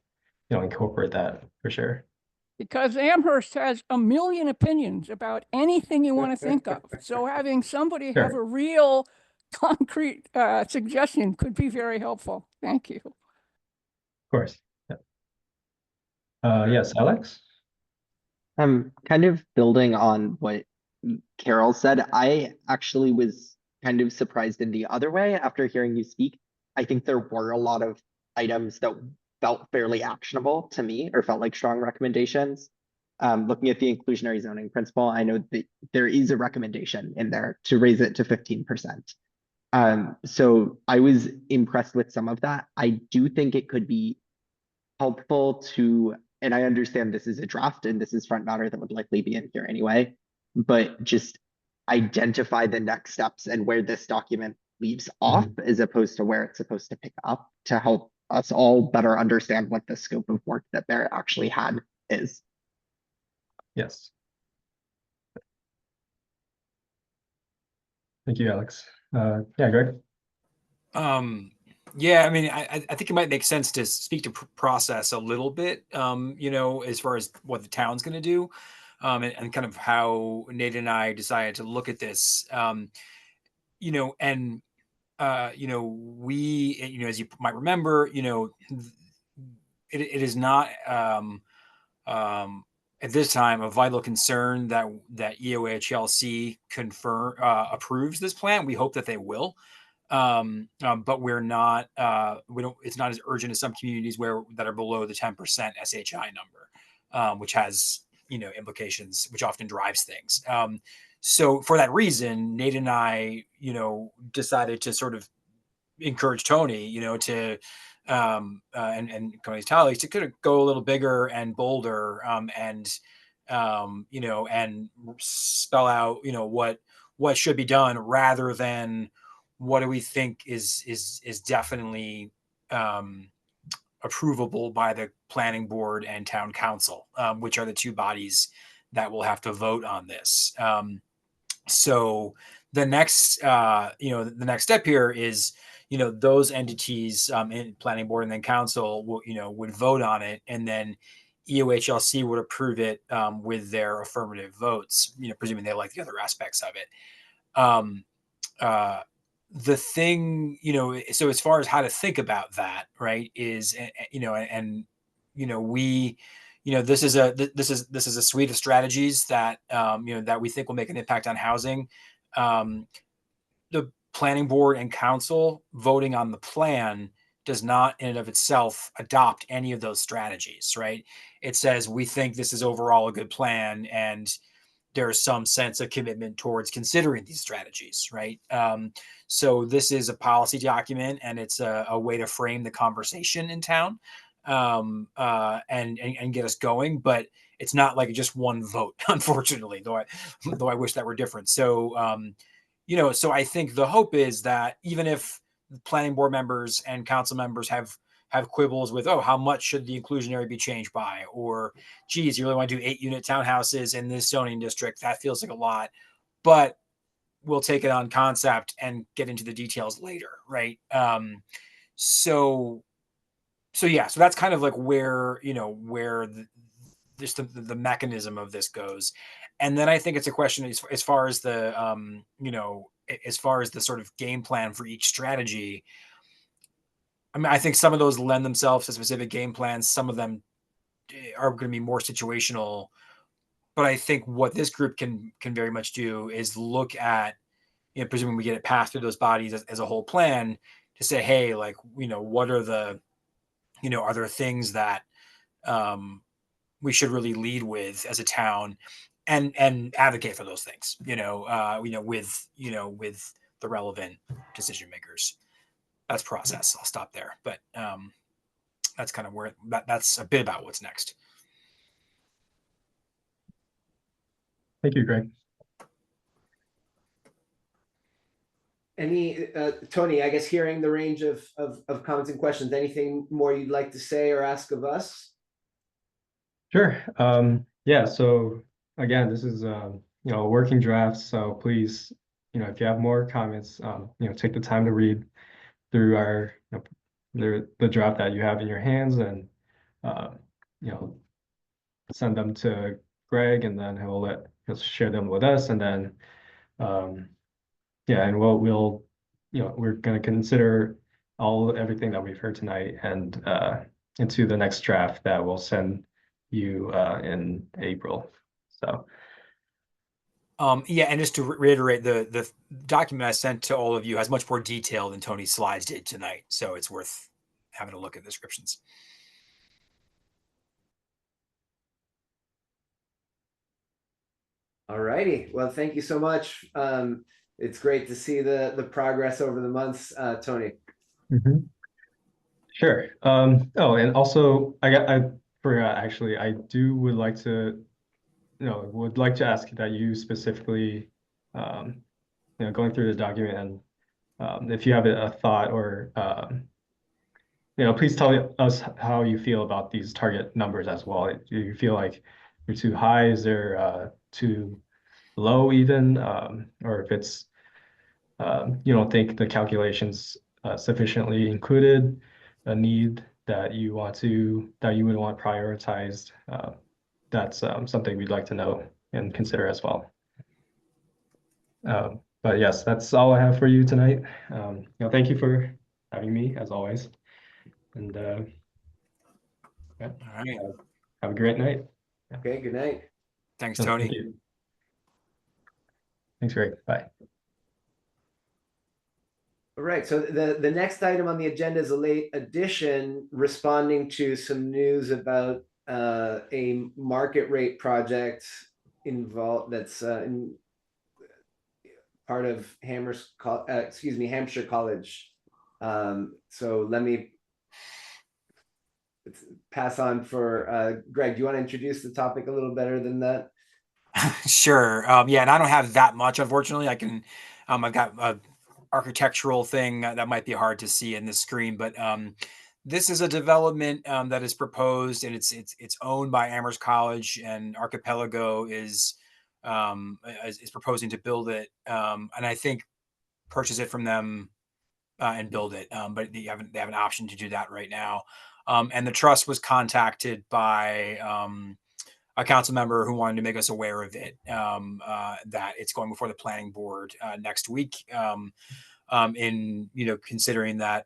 S9: incorporate that for sure.
S4: Because Amherst has a million opinions about anything you want to think of. So having somebody have a real concrete suggestion could be very helpful. Thank you.
S9: Of course. Yeah. Yes, Alex?
S6: Kind of building on what Carol said, I actually was kind of surprised in the other way after hearing you speak. I think there were a lot of items that felt fairly actionable to me or felt like strong recommendations. Looking at the inclusionary zoning principle, I know that there is a recommendation in there to raise it to 15%. So I was impressed with some of that. I do think it could be helpful to, and I understand this is a draft and this is front matter that would likely be in here anyway, but just identify the next steps and where this document leaves off as opposed to where it's supposed to pick up to help us all better understand what the scope of work that Barrett actually had is.
S9: Yes. Thank you, Alex. Yeah, Greg?
S2: Yeah, I mean, I think it might make sense to speak to process a little bit, as far as what the town's going to do, and kind of how Nate and I decided to look at this, and we, as you might remember, it is not at this time a vital concern that EOHLC approves this plan. We hope that they will. But we're not, it's not as urgent as some communities that are below the 10% SHI number, which has, implications, which often drives things. So for that reason, Nate and I, decided to sort of encourage Tony, to, and Tony's colleagues to kind of go a little bigger and bolder, and spell out, what should be done rather than what do we think is definitely approvable by the planning board and town council, which are the two bodies that will have to vote on this. So the next, the next step here is, those entities in planning board and then council would vote on it, and then EOHLC would approve it with their affirmative votes, presuming they like the other aspects of it. The thing, so as far as how to think about that, right, is, we, this is a suite of strategies that, that we think will make an impact on housing. The planning board and council voting on the plan does not in and of itself adopt any of those strategies, right? It says, we think this is overall a good plan, and there's some sense of commitment towards considering these strategies, right? So this is a policy document, and it's a way to frame the conversation in town, and get us going. But it's not like just one vote, unfortunately. Though I wish that were different. So so I think the hope is that even if planning board members and council members have quibbles with, how much should the inclusionary be changed by? Or, geez, you really want to do 8-unit townhouses in this zoning district? That feels like a lot, but we'll take it on concept and get into the details later, right? So that's kind of like where, where the mechanism of this goes. And then I think it's a question as far as the, as far as the sort of game plan for each strategy. I mean, I think some of those lend themselves to specific game plans. Some of them are going to be more situational. But I think what this group can very much do is look at, presuming we get it passed through those bodies as a whole plan, to say, hey, like, what are the, are there things that we should really lead with as a town, and advocate for those things, with the relevant decision makers. That's process. I'll stop there. But that's kind of where that's a bit about what's next.
S9: Thank you, Greg.
S1: Any, Tony, I guess hearing the range of comments and questions, anything more you'd like to say or ask of us?
S9: Sure. Yeah, so again, this is a working draft, so please, if you have more comments, take the time to read through our the draft that you have in your hands, and you know, send them to Greg, and then he'll share them with us, and then yeah, and we're gonna consider everything that we've heard tonight and into the next draft that we'll send you in April. So
S2: Yeah, and just to reiterate, the document I sent to all of you has much more detail than Tony's slides did tonight, so it's worth having a look at the descriptions.
S1: All righty. Well, thank you so much. It's great to see the progress over the months, Tony.
S9: Sure. Oh, and also I forgot actually, would like to ask that you specifically, going through the document, and if you have a thought, or please tell us how you feel about these target numbers as well. Do you feel like they're too high? Is there too low even? Or if it's you don't think the calculations sufficiently included a need that you would want prioritized. That's something we'd like to know and consider as well. But yes, that's all I have for you tonight. Thank you for having me as always. And yeah,
S2: All right.
S9: have a great night.
S1: Okay, good night.
S2: Thanks,
S9: Oh,
S2: Tony.
S9: thank you. Thanks, Greg. Bye.
S1: All right, so the next item on the agenda is a late addition responding to some news about a market rate project involved that's in part of Hampshire College. So let me pass on for Greg. Do you want to introduce the topic a little better than that?
S2: Sure. Yeah, and I don't have that much, unfortunately. I've got a architectural thing that might be hard to see in the screen, but this is a development that is proposed, and it's owned by Amherst College, and Archipelago is proposing to build it, and I think purchase it from them and build it. But they have an option to do that right now. And the trust was contacted by a council member who wanted to make us aware of it, that it's going before the planning board next week. In considering that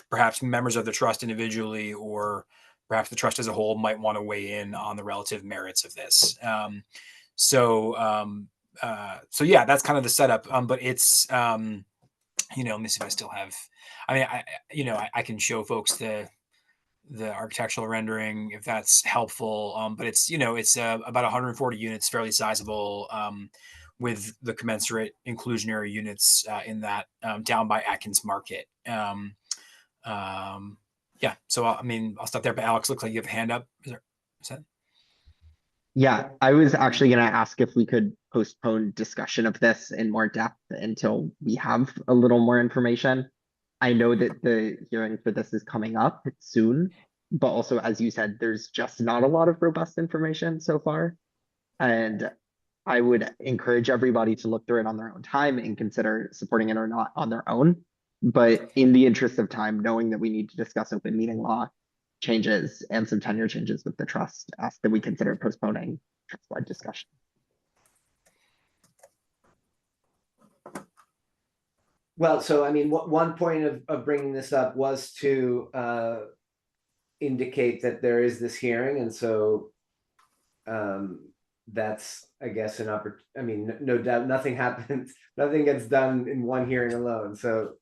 S2: perhaps members of the trust individually, or perhaps the trust as a whole, might want to weigh in on the relative merits of this. So yeah, that's kind of the setup. But it's let me see if I still have. I mean, I can show folks the architectural rendering if that's helpful. But it's about 140 units, fairly sizable, with the commensurate inclusionary units in that down by Atkins Market. Yeah, so I'll stop there. But Alex, looks like you have a hand up. Is that?
S6: Yeah, I was actually going to ask if we could postpone discussion of this in more depth until we have a little more information. I know that the hearing for this is coming up soon, but also, as you said, there's just not a lot of robust information so far. And I would encourage everybody to look through it on their own time and consider supporting it or not on their own. But in the interest of time, knowing that we need to discuss open meeting law changes and some tenure changes with the trust, ask that we consider postponing trust-wide discussion.
S1: Well, so I mean, one point of bringing this up was to indicate that there is this hearing, and so that's, I guess, an opportunity. I mean, no doubt, nothing happens, nothing gets done in one hearing alone. So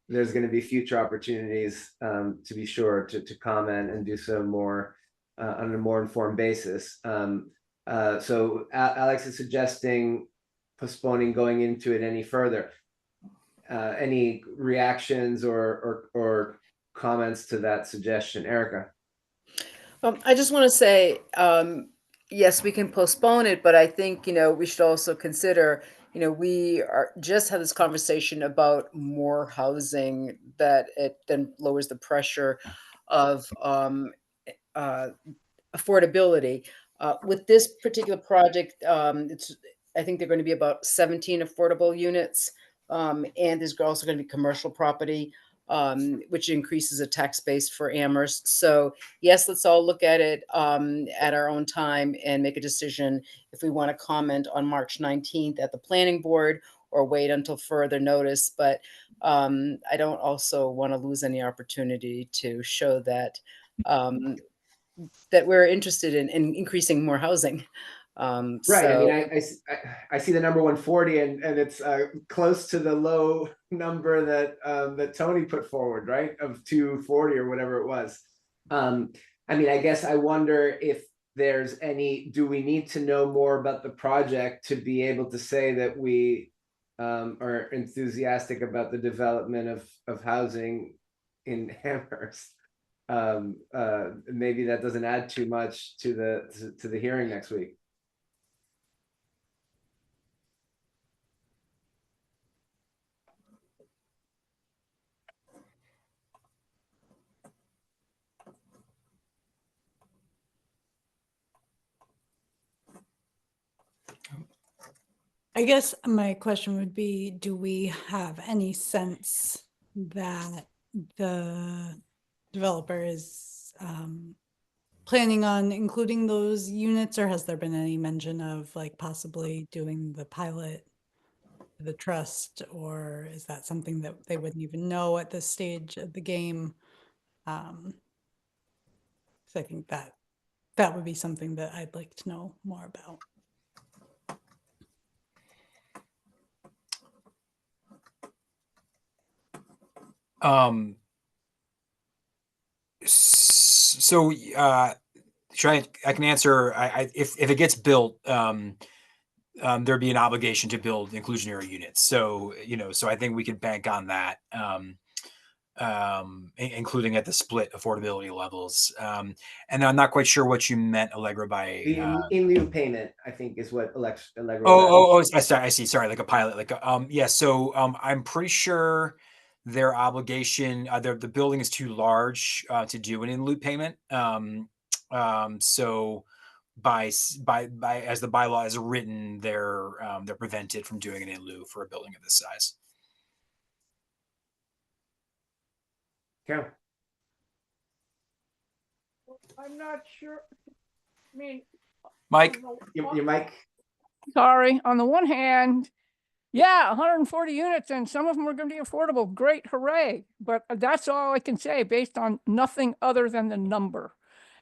S1: there's going to be future opportunities, to be sure, to comment and do so more on a more informed basis. So Alex is suggesting postponing going into it any further. Any reactions or comments to that suggestion, Erica?
S5: I just want to say, yes, we can postpone it, but I think, we should also consider we just had this conversation about more housing, that it then lowers the pressure of affordability. With this particular project, I think they're going to be about 17 affordable units, and there's also going to be commercial property, which increases the tax base for Amherst. So yes, let's all look at it at our own time and make a decision if we want to comment on March 19th at the planning board or wait until further notice. But I don't also want to lose any opportunity to show that that we're interested in increasing more housing.
S1: Right. I mean,
S5: So
S1: I see the number 140, and it's close to the low number that that Tony put forward, right, of 240 or whatever it was. I mean, I guess I wonder if there's any. Do we need to know more about the project to be able to say that we are enthusiastic about the development of housing in Amherst? Maybe that doesn't add too much to the hearing next week.
S7: I guess my question would be, do we have any sense that the developer is planning on including those units, or has there been any mention of like possibly doing the pilot, the trust, or is that something that they wouldn't even know at this stage of the game? So I think that would be something that I'd like to know more about.
S2: So I can answer. If it gets built, there'd be an obligation to build inclusionary units. So so I think we could bank on that, including at the split affordability levels. And I'm not quite sure what you meant, Allegra, by
S1: The in lieu payment, I think, is what Allegra.
S2: I see. Sorry, like a pilot, like yeah. So I'm pretty sure their obligation, the building is too large to do an in lieu payment. So by as the bylaw is written, they're prevented from doing an in lieu for a building of this size.
S1: Okay.
S4: I'm not sure. I mean,
S2: Mike,
S1: Your mic.
S4: sorry, on the one hand, yeah, 140 units and some of them are going to be affordable. Great, hooray. But that's all I can say based on nothing other than the number.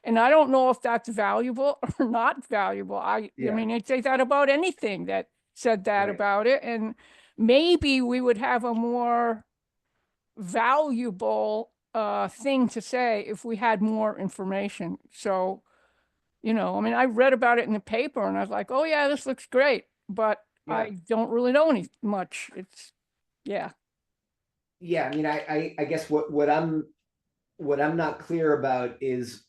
S4: And I don't know if that's valuable or not valuable. I mean, I'd say that about anything that said that about it. And maybe we would have a more valuable thing to say if we had more information. So, I mean, I read about it in the paper and I was like, oh yeah, this looks great. But I don't really know much. It's, yeah.
S1: Yeah, I mean, I guess what I'm not clear about is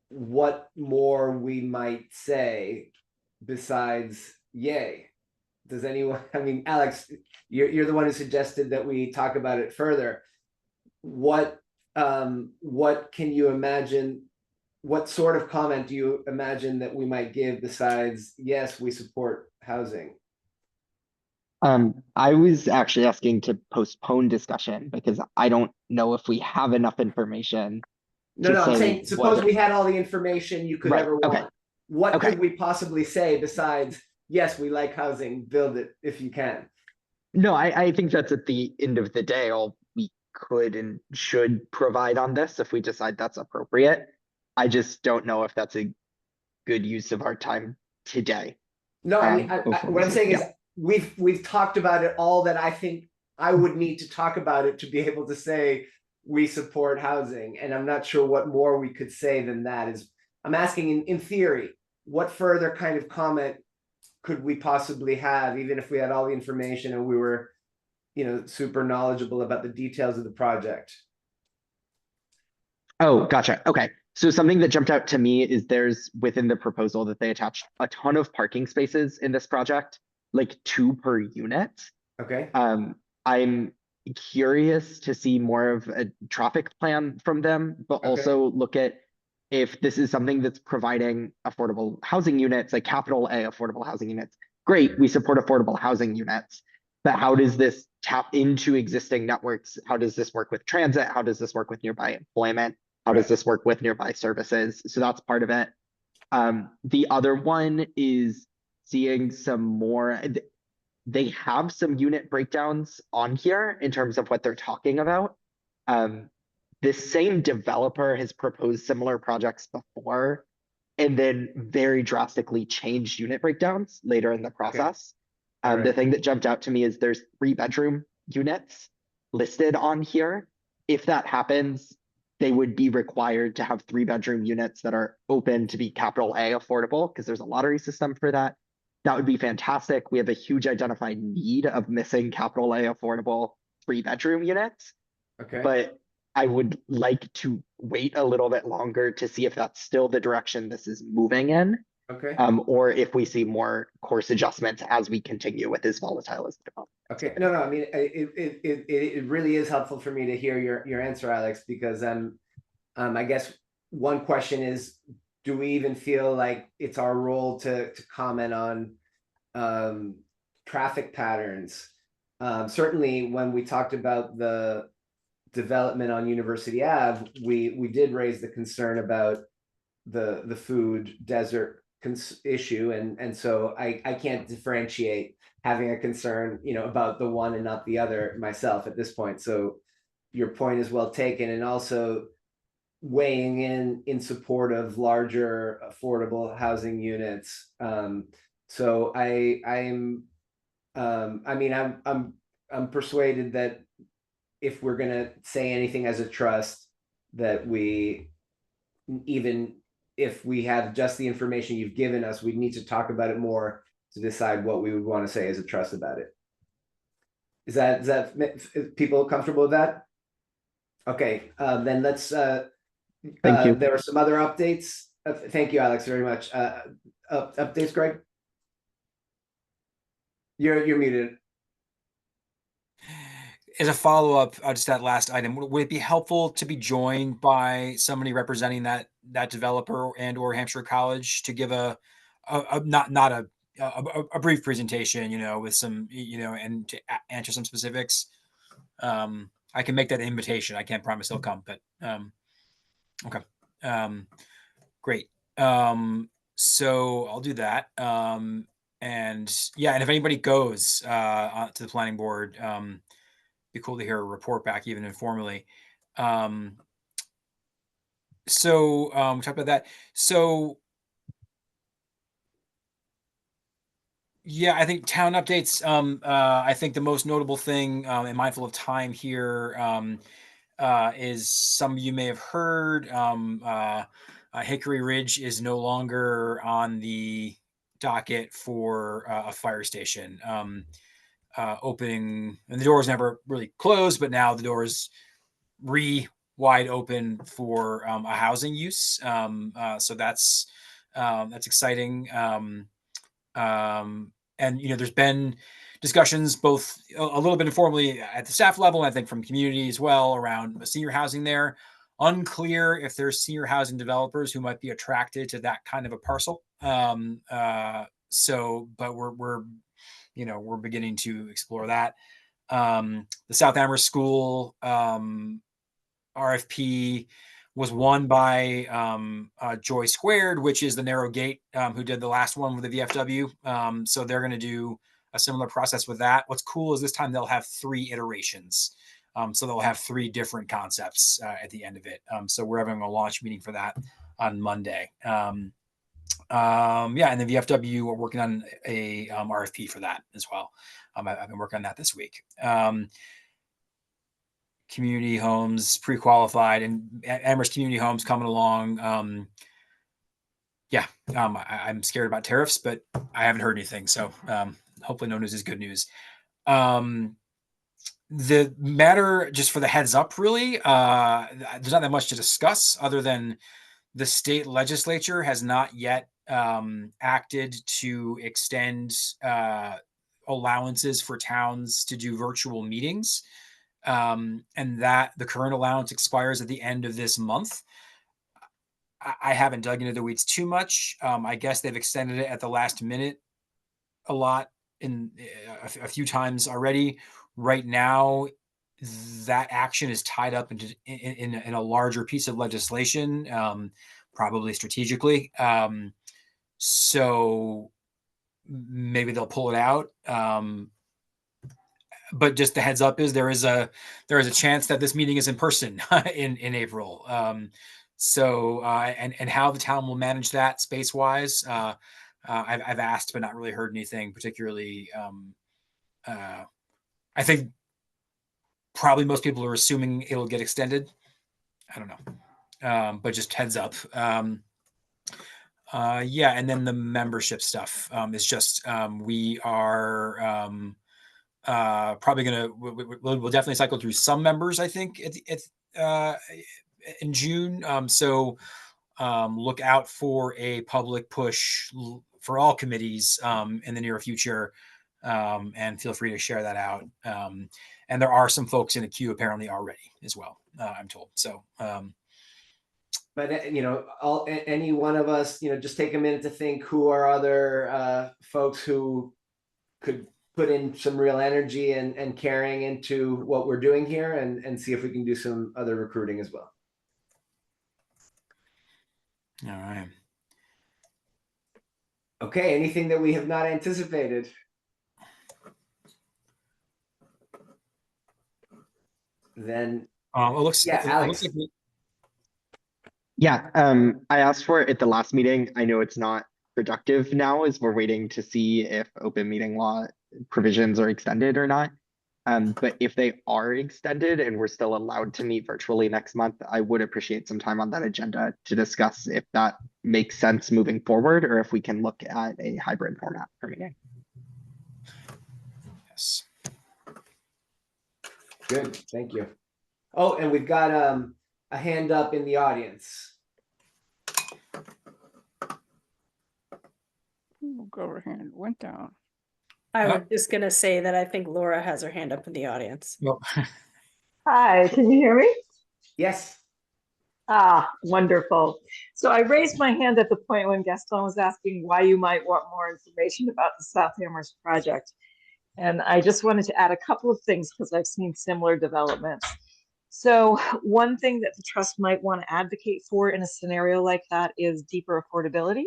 S1: what more we might say besides yay. Does anyone? I mean, Alex, you're the one who suggested that we talk about it further. What can you imagine? What sort of comment do you imagine that we might give besides yes, we support housing?
S6: I was actually asking to postpone discussion because I don't know if we have enough information.
S1: No, I'm saying suppose we had all the information you could ever want. What could we possibly say besides yes, we like housing, build it if you can?
S6: No, I think that's at the end of the day all we could and should provide on this if we decide that's appropriate. I just don't know if that's a good use of our time today.
S1: No, I mean, what I'm saying is we've talked about it all that I think I would need to talk about it to be able to say we support housing. And I'm not sure what more we could say than that. Is I'm asking in theory, what further kind of comment could we possibly have, even if we had all the information and we were, super knowledgeable about the details of the project?
S6: Oh, gotcha. Okay. So something that jumped out to me is there's within the proposal that they attached a ton of parking spaces in this project. like 2 per unit.
S1: Okay,
S6: I'm curious to see more of a traffic plan from them, but
S1: Okay.
S6: also look at if this is something that's providing affordable housing units, like capital A affordable housing units. Great, we support affordable housing units, but how does this tap into existing networks? How does this work with transit? How does this work with nearby employment? How does
S1: Right.
S6: this work with nearby services? So that's part of it. The other one is seeing some more, they have some unit breakdowns on here in terms of what they're talking about. This same developer has proposed similar projects before and then very drastically changed unit breakdowns later in the process.
S1: All
S6: The
S1: right.
S6: thing that jumped out to me is there's 3-bedroom units listed on here. If that happens, they would be required to have 3-bedroom units that are open to be capital A affordable because there's a lottery system for that. That would be fantastic. We have a huge identified need of missing capital A affordable 3-bedroom units,
S1: Okay,
S6: but I would like to wait a little bit longer to see if that's still the direction this is moving in,
S1: okay,
S6: or if we see more course adjustments as we continue with as volatile as the development.
S1: okay. No, I mean, it really is helpful for me to hear your answer, Alex, because I guess one question is, do we even feel like it's our role to comment on traffic patterns? Certainly when we talked about the development on University Ave, we did raise the concern about the food desert issue, and so I can't differentiate having a concern, about the one and not the other myself at this point. So your point is well taken, and also weighing in support of larger affordable housing units. So I'm persuaded that if we're gonna say anything as a trust, that we, even if we have just the information you've given us, we need to talk about it more to decide what we would want to say as a trust about it. Is people comfortable with that? Okay, then let's,
S6: Thank you.
S1: there are some other updates. Thank you, Alex, very much. Updates, Greg? You're muted.
S2: As a follow-up, just that last item, would it be helpful to be joined by somebody representing that developer and or Hampshire College to give a not a brief presentation, with some, and to answer some specifics? I can make that invitation. I can't promise they'll come, but okay. Great. So I'll do that. And yeah, and if anybody goes to the planning board, be cool to hear a report back, even informally. So we talked about that. So yeah, I think town updates. I think the most notable thing, and mindful of time here, is some of you may have heard, Hickory Ridge is no longer on the docket for a fire station. Opening, and the door was never really closed, but now the door is wide open for a housing use. So that's exciting. And there's been discussions both a little bit informally at the staff level, and I think from community as well, around senior housing there. Unclear if there's senior housing developers who might be attracted to that kind of a parcel. So, but we're beginning to explore that. The South Amherst School RFP was won by Joy Squared, which is the narrow gate, who did the last one with the VFW. So they're going to do a similar process with that. What's cool is this time they'll have 3 iterations. So they'll have 3 different concepts at the end of it. So we're having a launch meeting for that on Monday. And the VFW are working on a RFP for that as well. I've been working on that this week. Community homes pre-qualified, and Amherst Community Homes coming along. I'm scared about tariffs, but I haven't heard anything. So hopefully no news is good news. The matter, just for the heads up, really, there's not that much to discuss other than the state legislature has not yet acted to extend allowances for towns to do virtual meetings, and that the current allowance expires at the end of this month. I haven't dug into the weeds too much. I guess they've extended it at the last minute a lot in a few times already. Right now, that action is tied up in a larger piece of legislation, probably strategically. So maybe they'll pull it out. But just the heads up is there is a chance that this meeting is in person in April. And how the town will manage that space wise, I've asked but not really heard anything particularly. I think probably most people are assuming it'll get extended. I don't know, but just heads up. Yeah, and then the membership stuff is just we are probably gonna we'll definitely cycle through some members, I think, in June. So look out for a public push for all committees in the near future, and feel free to share that out. And there are some folks in the queue apparently already as well, I'm told. So
S1: but any one of us, just take a minute to think who are other folks who could put in some real energy and caring into what we're doing here, and see if we can do some other recruiting as well.
S2: all right.
S1: Okay, anything that we have not anticipated? Then
S2: It looks
S1: Alex.
S2: like
S6: Yeah, I asked for it at the last meeting. I know it's not productive now as we're waiting to see if open meeting law provisions are extended or not. But if they are extended and we're still allowed to meet virtually next month, I would appreciate some time on that agenda to discuss if that makes sense moving forward, or if we can look at a hybrid format for meeting.
S2: yes.
S1: Good, thank you. Oh, and we've got a hand up in the audience.
S4: Go her hand went down.
S8: I was just gonna say that I think Laura has her hand up in the audience.
S2: Well,
S10: Hi, can you hear me?
S1: Yes.
S10: Ah, wonderful. So I raised my hand at the point when Gaston was asking why you might want more information about the South Amherst project. And I just wanted to add a couple of things because I've seen similar developments. So one thing that the trust might want to advocate for in a scenario like that is deeper affordability.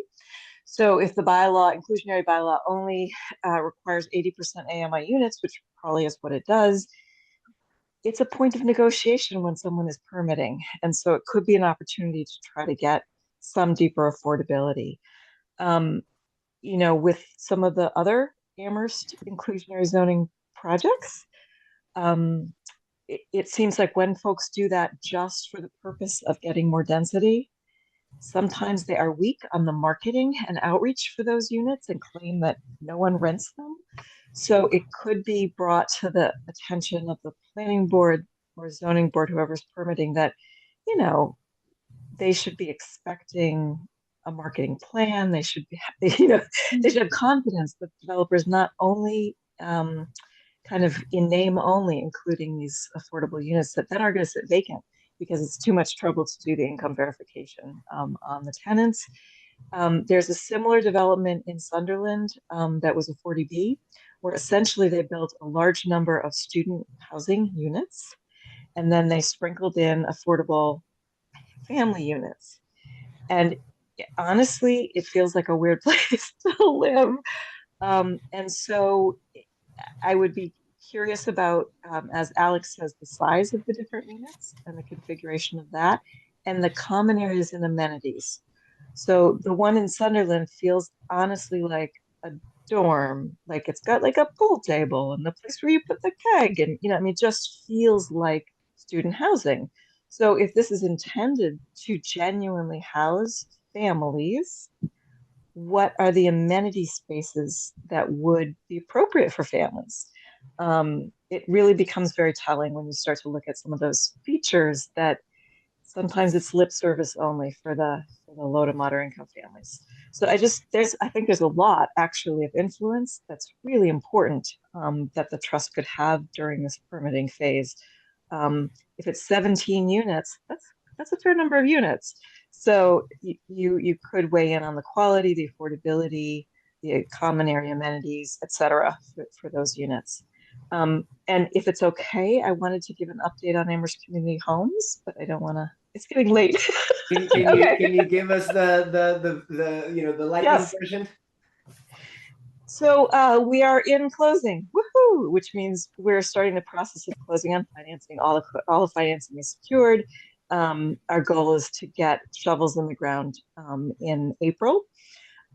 S10: So if the bylaw, inclusionary bylaw, only requires 80% AMI units, which probably is what it does, it's a point of negotiation when someone is permitting. And so it could be an opportunity to try to get some deeper affordability. With some of the other Amherst inclusionary zoning projects, it seems like when folks do that just for the purpose of getting more density, sometimes they are weak on the marketing and outreach for those units and claim that no one rents them. So it could be brought to the attention of the planning board or zoning board, whoever's permitting, that, they should be expecting a marketing plan. They should be, they should have confidence that developers not only kind of in name only including these affordable units that are going to sit vacant because it's too much trouble to do the income verification on the tenants. There's a similar development in Sunderland that was a 40B, where essentially they built a large number of student housing units, and then they sprinkled in affordable family units. And honestly, it feels like a weird place to live. And so I would be curious about, as Alex says, the size of the different units and the configuration of that, and the common areas and amenities. So the one in Sunderland feels honestly like a dorm, like it's got like a pool table and the place where you put the keg, and it just feels like student housing. So if this is intended to genuinely house families, what are the amenity spaces that would be appropriate for families? It really becomes very telling when you start to look at some of those features that Sometimes it's lip service only for the low to moderate income families. So I think there's a lot actually of influence that's really important that the trust could have during this permitting phase. If it's 17 units, that's a fair number of units. So you could weigh in on the quality, the affordability, the common area amenities, et cetera, for those units. And if it's okay, I wanted to give an update on Amherst Community Homes, but I don't want to. It's getting late.
S1: Can you give us the lightning version?
S10: So we are in closing, woohoo! Which means we're starting the process of closing on financing. All the financing is secured. Our goal is to get shovels in the ground in April.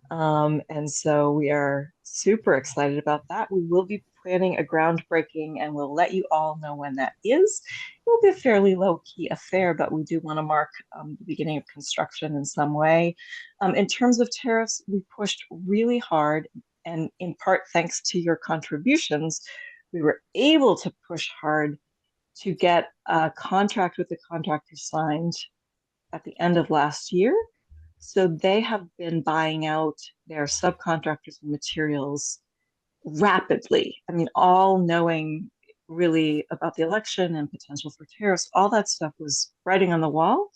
S10: And so we are super excited about that. We will be planning a groundbreaking and we'll let you all know when that is. It will be a fairly low-key affair, but we do want to mark the beginning of construction in some way. In terms of tariffs, we pushed really hard, and in part thanks to your contributions, we were able to push hard to get a contract with the contractor signed at the end of last year. So they have been buying out their subcontractors and materials rapidly. I mean, all knowing really about the election and potential for tariffs, all that stuff was writing on the wall.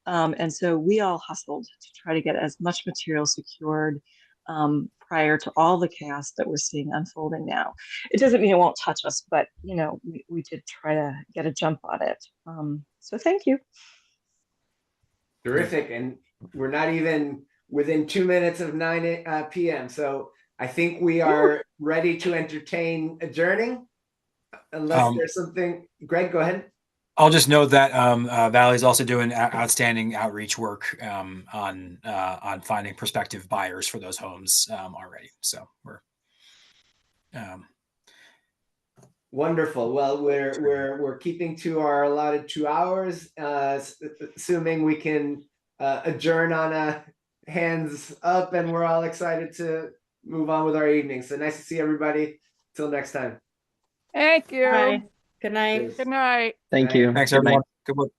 S10: And so we all hustled to try to get as much material secured prior to all the chaos that we're seeing unfolding now. It doesn't mean it won't touch us, but we did try to get a jump on it. So thank you.
S1: Terrific. And we're not even within 2 minutes of 9 p.m. So I think we are ready to entertain adjourning. Unless there's something, Greg, go ahead.
S2: I'll just note that Valley's also doing outstanding outreach work on finding prospective buyers for those homes already. So we're
S1: wonderful. Well, we're keeping to our allotted 2 hours, assuming we can adjourn on a hands up, and we're all excited to move on with our evening. So nice to see everybody. Till next time.
S4: Thank you.
S8: Bye. Good night.
S4: Good night.
S6: Thank you.
S2: thanks
S6: Good night.
S2: everyone. Good work.